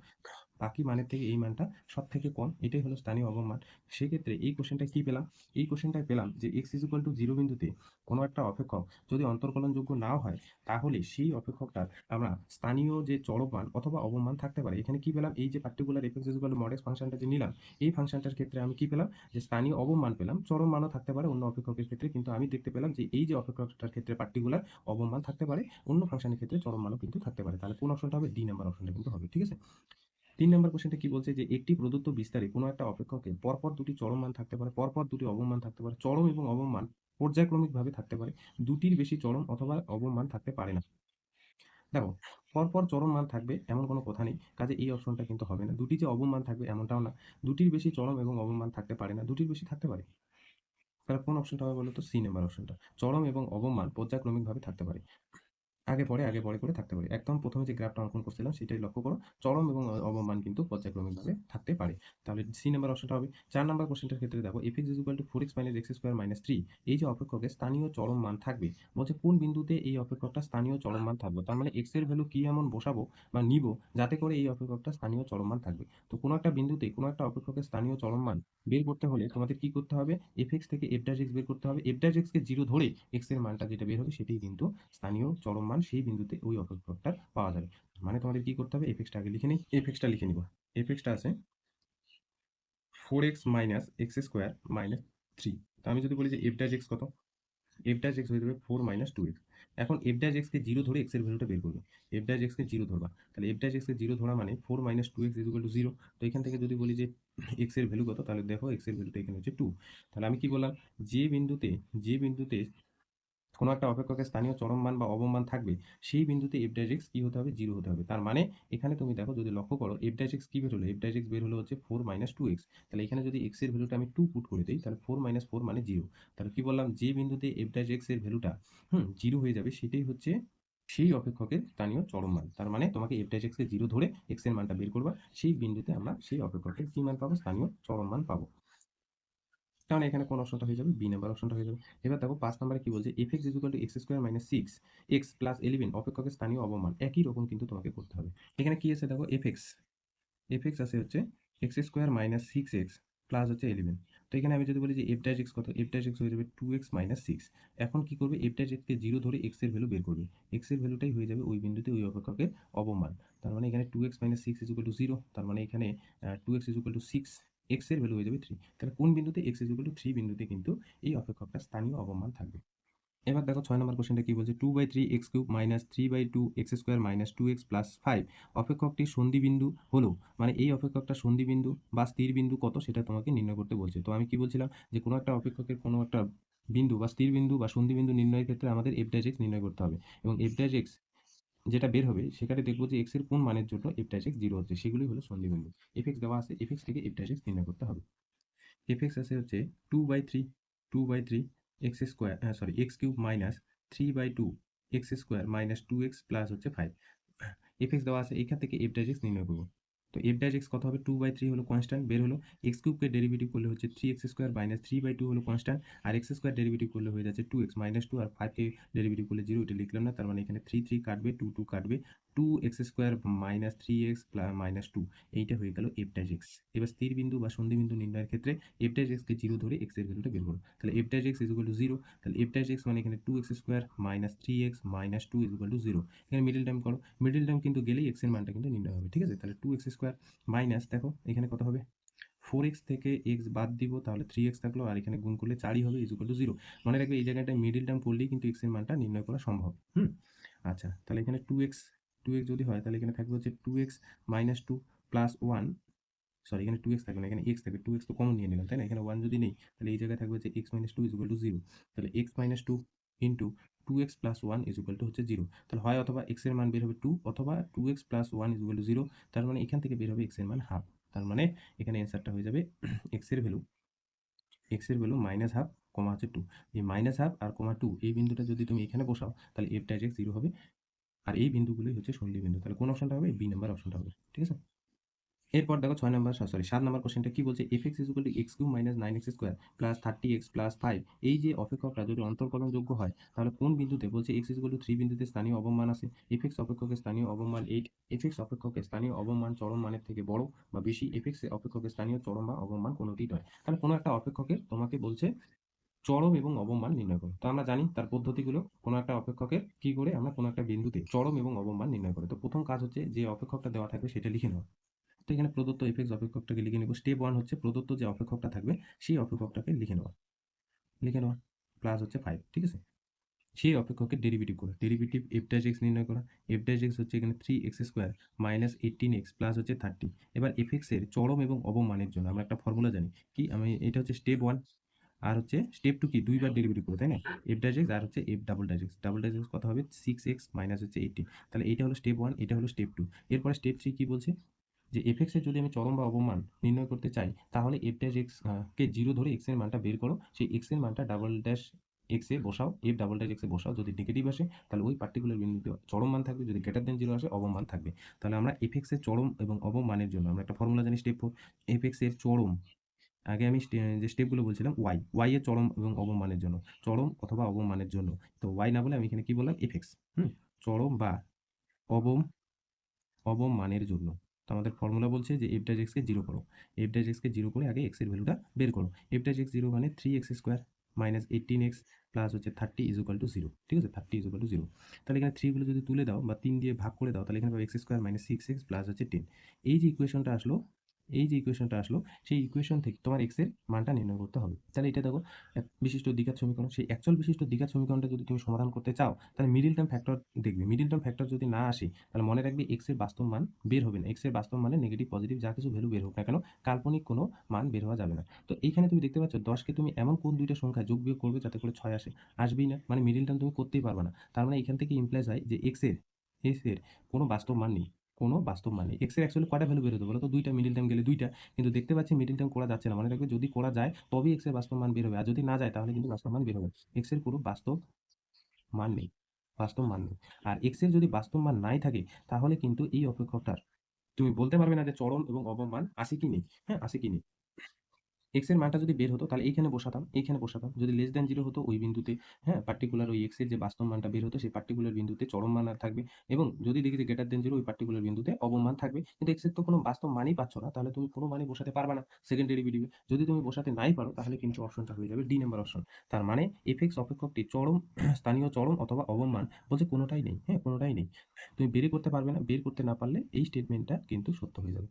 বাকি মানের থেকে এই মানটা সব থেকে কম, এটাই হলো স্থানীয় অবম মান। সেক্ষেত্রে এই কোশ্চেনটা কি পেলাম? এই কোশ্চেনটায় পেলাম যে এক্স ইজ ইকুয়াল টু 0 বিন্দুতে কোনো একটা অপেক্ষক যদি অন্তর্কলনযোগ্য নাও হয় তাহলে সেই অপেক্ষকটার আমরা স্থানীয় যে চলক মান অথবা অবম মান থাকতে পারে। এখানে কি পেলাম? এই যে particular F x is equal to mod x ফাংশনটা যে নিলাম, এই ফাংশনটার ক্ষেত্রে আমি কি পেলাম? যে স্থানীয় অবম মান পেলাম, চরম মানও থাকতে পারে অন্য অপেক্ষকের ক্ষেত্রে, কিন্তু আমি দেখতে পেলাম যে এই যে অপেক্ষকটার ক্ষেত্রে পার্টিকুলার অবম মান থাকতে পারে, অন্য ফাংশনের ক্ষেত্রে চরম মানও কিন্তু থাকতে পারে। তাহলে কোন অপশনটা হবে? ডি নাম্বার অপশনটা কিন্তু হবে। ঠিক আছে? 3 নম্বর কোশ্চেনটা কি বলছে? যে একটি প্রদত্ত বিস্তারে কোনো একটা অপেক্ষকে পরপর দুটি চরম মান থাকতে পারে, পরপর দুটি অবম মান থাকতে পারে, চরম এবং অবম মান পর্যায়ক্রমিকভাবে থাকতে পারে, দুটির বেশি চরম অথবা অবম মান থাকতে পারে না। দেখো, পরপর চরম মান থাকবে এমন কোনো কথা নেই, কাজে এই অপশনটা কিন্তু হবে না। দুটি যে অবম মান থাকবে এমনটাও না, দুটির বেশি চরম এবং অবম মান থাকতে পারে না, দুটির বেশি থাকতে পারে। তাহলে কোন অপশনটা হবে বলো তো? সি নাম্বার অপশনটা, চরম এবং অবম মান পর্যায়ক্রমিকভাবে থাকতে পারে। আগে পরে করে থাকতে পারে। একদম প্রথমে যে গ্রাফটা অঙ্কন করছিলাম সেটাই লক্ষ্য করো। চরম এবং অবমান কিন্তু পর্যায়ক্রমিকভাবে থাকতে পারে। তাহলে সি নাম্বার অপশনটা হবে। ৪ নাম্বার কোশ্চেনটার ক্ষেত্রে দেখো f(x = 4x - x² - 3) এই যে অপেক্ষকের স্থানীয় চরম মান থাকবে, বলছে কোন বিন্দুতে এই অপেক্ষকটা স্থানীয় চরম মান থাকবে। তার মানে x এর ভ্যালু কি এমন বসাবো বা নিব যাতে করে এই অপেক্ষকটা স্থানীয় চরম মান থাকবে। তো কোনো একটা বিন্দুতে কোনো একটা অপেক্ষকের স্থানীয় চরম মান বের করতে হলে তোমাদের কি করতে হবে? f(x) থেকে f' বের করতে হবে। f' কে 0 ধরে x এর মানটা যেটা বের হবে সেটাই কিন্তু স্থানীয় চরম মান, সেই বিন্দুতে ওই অপেক্ষকটার পাওয়া যাবে। মানে তোমাদের কি করতে হবে? f(x) টা আগে লিখে নেই। f(x) টা লিখে নিব। f(x) টা আছে 4x - x² - 3। তো আমি যদি বলি যে f' কত? f' হয়ে যাবে 4 - 2x। এখন f' কে 0 ধরে x এর ভ্যালুটা বের করবে। f' কে 0 ধরবা। তাহলে f' কে 0 ধরা মানে 4 - 2x = 0। তো এখান থেকে যদি বলি যে x এর ভ্যালু কত? তাহলে দেখো x এর ভ্যালুটা এখানে হচ্ছে 2। তাহলে আমি কি বললাম? যে বিন্দুতে কোনো একটা অপেক্ষকের স্থানীয় চরম মান বা অবমান থাকবে, সেই বিন্দুতে f' কি হতে হবে? 0 হতে হবে। তার মানে এখানে তুমি দেখো, যদি লক্ষ্য করো f' কি বের হলো? f' বের হলো হচ্ছে 4 - 2x। তাহলে এখানে যদি x এর ভ্যালুটা আমি 2 পুট করে দেই, তাহলে 4 - 4 মানে 0। তাহলে কি বললাম? যে বিন্দুতে f' এর ভ্যালুটা 0 হয়ে যাবে সেটাই হচ্ছে সেই অপেক্ষকের স্থানীয় চরম মান। তার মানে তোমাকে f' কে 0 ধরে x এর মানটা বের করবা। সেই বিন্দুতে আমরা সেই অপেক্ষকের কি মান পাবো? স্থানীয় চরম মান পাবো। তাহলে এখানে কোন অপশনটা হয়ে যাবে? বি নাম্বার অপশনটা হয়ে যাবে। এবার দেখো 5 নাম্বারে কি বলছে? f(x = x² - 6 x + 11 অপেক্ষকের স্থানীয় অবমান। একই রকম কিন্তু তোমাকে করতে হবে। এখানে কি আছে দেখো? f(x) আছে হচ্ছে x² - 6x প্লাস হচ্ছে 11। তো এখানে আমি যদি বলি যে f'(x) কত? f'(x) হয়ে যাবে 2x - 6। এখন কি করবে? f'(x) কে 0 ধরে x এর ভ্যালু বের করবে। x এর ভ্যালুটাই হয়ে যাবে ওই বিন্দুতে ওই অপেক্ষকের অবমান। তার মানে এখানে 2x - 6 = 0। তার মানে এখানে 2x = 6, x এর ভ্যালু হয়ে যাবে 3। তাহলে কোন বিন্দুতে? x = 3 বিন্দুতে কিন্তু এই অপেক্ষকটার স্থানীয় অবমান থাকবে। এবার দেখো ৬ নম্বর কোশ্চেনটা কি বলছে? 2/3x³ - 3/2x² - 2x + 5 অপেক্ষকটির সন্ধিবিন্দু হলো, মানে এই অপেক্ষকটার সন্ধিবিন্দু বা স্থির বিন্দু কত সেটা তোমাকে নির্ণয় করতে বলছে। তো আমি কি বলছিলাম যে কোনো একটা অপেক্ষকের কোনো একটা বিন্দু বা স্থির বিন্দু বা সন্ধিবিন্দু নির্ণয়ের ক্ষেত্রে আমাদের f' নির্ণয় করতে হবে, এবং f' যেটা বের হবে সেখানে দেখব যে x এর কোন মানের জন্য f' 0 হচ্ছে, সেগুলোই হলো সন্ধিবিন্দু। f(x) দেওয়া আছে, f(x) থেকে f' নির্ণয় করতে হবে। f(x) আছে হচ্ছে 2/3 x³ minus 3/2 x² minus 2x plus হচ্ছে 5। f(x) দেওয়া আছে, এখান থেকে f' নির্ণয় করব। তো f' কত হবে? 2/3 হলো কনস্ট্যান্ট, বের হলো। x³ কে ডেরিভেটিভ করলে হচ্ছে 3x² মাইনাস 3/2 হলো কনস্ট্যান্ট, আর x² ডেরিভেটিভ করলে হয়ে যাচ্ছে 2x মাইনাস 2, আর 5 কে ডেরিভেটিভ করলে 0, এটা লিখলাম না। তার মানে এখানে 3 3 কাটবে, 2 2 কাটবে, 2x² মাইনাস 3x মাইনাস 2, এইটা হয়ে গেল f'। এবার স্থির বিন্দু বা সন্ধি বিন্দু নির্ণয়ের ক্ষেত্রে f' কে 0 ধরে x এর ভ্যালুটা বের করব। তাহলে f' = 0। তাহলে f' মানে এখানে 2x² মাইনাস 3x মাইনাস 2 = 0। এখানে মিডল টার্ম করো, মিডল টার্ম কিন্তু গেলেই x এর মানটা কিন্তু নির্ণয় হবে। ঠিক আছে? তাহলে 2x² মাইনাস, দেখো এখানে কত হবে? 4x থেকে x বাদ দিব, তাহলে 3x থাকলো, আর এখানে গুণ করলে 4ই হবে, = 0। মনে রাখবে এই জায়গাটায় মিডল টার্ম করলেই কিন্তু x এর মানটা নির্ণয় করা সম্ভব। আচ্ছা, তাহলে এখানে 2x যদি হয় তাহলে এখানে থাকবে হচ্ছে 2x মাইনাস 2 প্লাস 1। সরি, এখানে 2x থাকবে না, এখানে x থাকবে। 2x তো কমন নিয়ে নিলাম, তাই না? এখানে 1 যদি নেই তাহলে এই জায়গায় থাকবে হচ্ছে x - 2 = 0। তাহলে x - 2 ইনটু 2x + 1 হচ্ছে 0। তাহলে হয় অথবা x এর মান বের হবে 2, অথবা 2x + 1 0। তার মানে এখান থেকে বের হবে x এর মান হাফ। তার মানে এখানে অ্যান্সারটা হয়ে যাবে x এর ভ্যালু মাইনাস হাফ, কমা হচ্ছে 2। এই মাইনাস হাফ আর কমা 2 এই বিন্দুটা যদি তুমি এখানে বসাও তাহলে f' 0 হবে। আর এই বিন্দুগুলোই হচ্ছে সন্ধি বিন্দু। তাহলে কোন অপশনটা হবে? বি নাম্বার অপশনটা হবে। ঠিক আছে? এরপর দেখো 6 নাম্বার, সরি 7 নাম্বার কোশ্চেনটা কি বলছে? f(x) = x³ - 9x² + 30x + 5 এই যে অপেক্ষকটা যদি অন্তর্কলনযোগ্য হয় তাহলে কোন বিন্দুতে? বলছে x = 3 বিন্দুতে স্থানীয় অবমান আছে। f(x) অপেক্ষকের স্থানীয় অবমান 8। f(x) অপেক্ষকের স্থানীয় অবমান চরম মানের থেকে বড় বা বেশি। f(x) অপেক্ষকের স্থানীয় চরম বা অবমান কোনটিই নয়। তাহলে কোনো একটা অপেক্ষকের তোমাকে বলছে চরম এবং অবমান নির্ণয় করো। তো আমরা জানি তার পদ্ধতিগুলো। কোনো একটা অপেক্ষকের কি করে আমরা কোনো একটা বিন্দুতে চরম এবং অবমান নির্ণয় করি। তো প্রথম কাজ হচ্ছে যে অপেক্ষকটা দেওয়া থাকবে সেটা লিখে নেওয়া। তো এখানে প্রদত্ত f(x) অপেক্ষকটাকে লিখে নেব। স্টেপ 1 হচ্ছে প্রদত্ত যে অপেক্ষকটা থাকবে সেই অপেক্ষকটাকে লিখে নেওয়া প্লাস হচ্ছে 5। ঠিক আছে? সেই অপেক্ষকের ডেরিভেটিভ করো। ডেরিভেটিভ f'(x) নির্ণয় করা। f'(x) হচ্ছে এখানে 3x² মাইনাস 18x প্লাস হচ্ছে 30। এবার f(x) এর চরম এবং অবমানের জন্য আমরা একটা ফর্মুলা জানি। কি? আমি এটা হচ্ছে স্টেপ 1, আর হচ্ছে স্টেপ 2 কি? দুইবার ডেরিভেটিভ করো, তাই না? f'(x) আর হচ্ছে f'(x) কত হবে? 6x মাইনাস হচ্ছে 18। তাহলে এইটা হলো স্টেপ 1, এটা হলো স্টেপ 2। এরপরে স্টেপ 3 কি বলছে? যে f(x) এর যদি আমি চরম বা অবমান নির্ণয় করতে চাই তাহলে f'(x) কে 0 ধরে x এর মানটা বের করো। সেই x এর মানটা এক্স এ বসাও, এফ ডাবল ড্যাশ এক্স এ বসাও, যদি নেগেটিভ আসে তাহলে ওই পার্টিকুলার বিন্দুতে চরম মান থাকবে, যদি গ্রেটার দেন 0 আসে অবম মান থাকবে। তাহলে আমরা এফ এক্স এর চরম এবং অবম মানের জন্য আমরা একটা ফর্মুলা জানি স্টেপ 4, এফ এক্স এর চরম, আগে আমি যে স্টেপগুলো বলছিলাম ওয়াই এর চরম এবং অবম মানের জন্য, চরম অথবা অবম মানের জন্য, তো ওয়াই না বলে আমি এখানে কি বললাম এফ এক্স, চরম বা অবম অবম মানের জন্য। তো আমাদের ফর্মুলা বলছে যে এফ ড্যাশ এক্সকে জিরো করো, এফ ড্যাশ এক্সকে জিরো করে আগে এক্সের ভ্যালুটা বের করো। এফ ড্যাশ এক্স জিরো মানে 3x² মাইনাস 18x প্লাস হচ্ছে 30 ইকুয়াল টু 0, ঠিক আছে, 30 ইকুয়াল টু 0। তাহলে এখানে 3 গুলো যদি তুলে দাও বা 3 দিয়ে ভাগ করে দাও তাহলে এখানে পাবে x² মাইনাস 6x প্লাস হচ্ছে 10। এই যে ইকুয়েশনটা আসলো, এই যে ইকুয়েশনটা আসলো, সেই ইকুয়েশন থেকে তোমার x এর মানটা নির্ণয় করতে হবে। তাহলে এটা দেখো এক বিশিষ্ট দ্বিঘাত সমীকরণ, সেই অ্যাকচুয়াল বিশিষ্ট দ্বিঘাত সমীকরণটা যদি তুমি সমাধান করতে চাও তাহলে মিডিল টার্ম ফ্যাক্টর দেখবে, মিডিল টার্ম ফ্যাক্টর যদি না আসে তাহলে মনে রাখবে এক্স এর বাস্তব মান বের হবে না, এক্স এর বাস্তব মানে নেগেটিভ পজিটিভ যা কিছু ভ্যালু বের হোক না কেন কাল্পনিক কোনো মান বের হওয়া যাবে না। তো এইখানে তুমি দেখতে পাচ্ছ 10কে তুমি এমন কোন দুইটা সংখ্যা যোগ বিয়োগ করবে যাতে করে 6 আসে, আসবেই না, মানে মিডিল টার্ম তুমি করতেই পারবে না। তার মানে এখান থেকে ইমপ্লাইজ হয় যে এক্স এর কোনো বাস্তব মান নেই, কোনো বাস্তব মানে এক্স এর অ্যাকচুয়ালি কয়টা ভ্যালু বের হতে বলো তো, দুইটা, মিডিল টার্ম গেলে দুইটা, কিন্তু দেখতে পাচ্ছি মিডিল টার্ম করা যাচ্ছে না, মনে রাখবে যদি করা যায় তবেই এক্স এর বাস্তব মান বের হবে, আর যদি না যায় তাহলে কিন্তু বাস্তব মান বের হবে। এক্স এর কোনো বাস্তব মান নেই, বাস্তব মান নেই। আর এক্স এর যদি বাস্তব মান নাই থাকে তাহলে কিন্তু এই অপেক্ষকটার তুমি বলতে পারবে না যে চরম এবং অবম মান আছে কি নেই, হ্যাঁ আছে কি নেই। এক্স এর মানটা যদি বের হতো তাহলে এইখানে বসাতাম, এইখানে বসাতাম, যদি লেস দ্যান 0 হতো ওই বিন্দুতে, হ্যাঁ পার্টিকুলার ওই এক্স এর যে বাস্তব মানটা বের হতো সেই পার্টিকুলার বিন্দুতে চরম মান আর থাকবে, এবং যদি দেখি যে গ্রেটার দেন 0 ওই পার্টিকুলার বিন্দুতে অবম মান থাকবে। কিন্তু এক্স এর তো কোনো বাস্তব মানই পাচ্ছ না, তাহলে তুমি কোনো মানই বসাতে পারবে না সেকেন্ড ডেরিভেটিভে। যদি তুমি বসাতে নাই পারো তাহলে কিন্তু অপশনটা হয়ে যাবে ডি নাম্বার অপশন। তার মানে এফ এক্স অপেক্ষকটি চরম, স্থানীয় চরম অথবা অবম মান বলছে কোনোটাই নেই, হ্যাঁ কোনোটাই নেই। তুমি বেরই করতে পারবে না, বের করতে না পারলে এই স্টেটমেন্টটা কিন্তু সত্য হয়ে যাবে।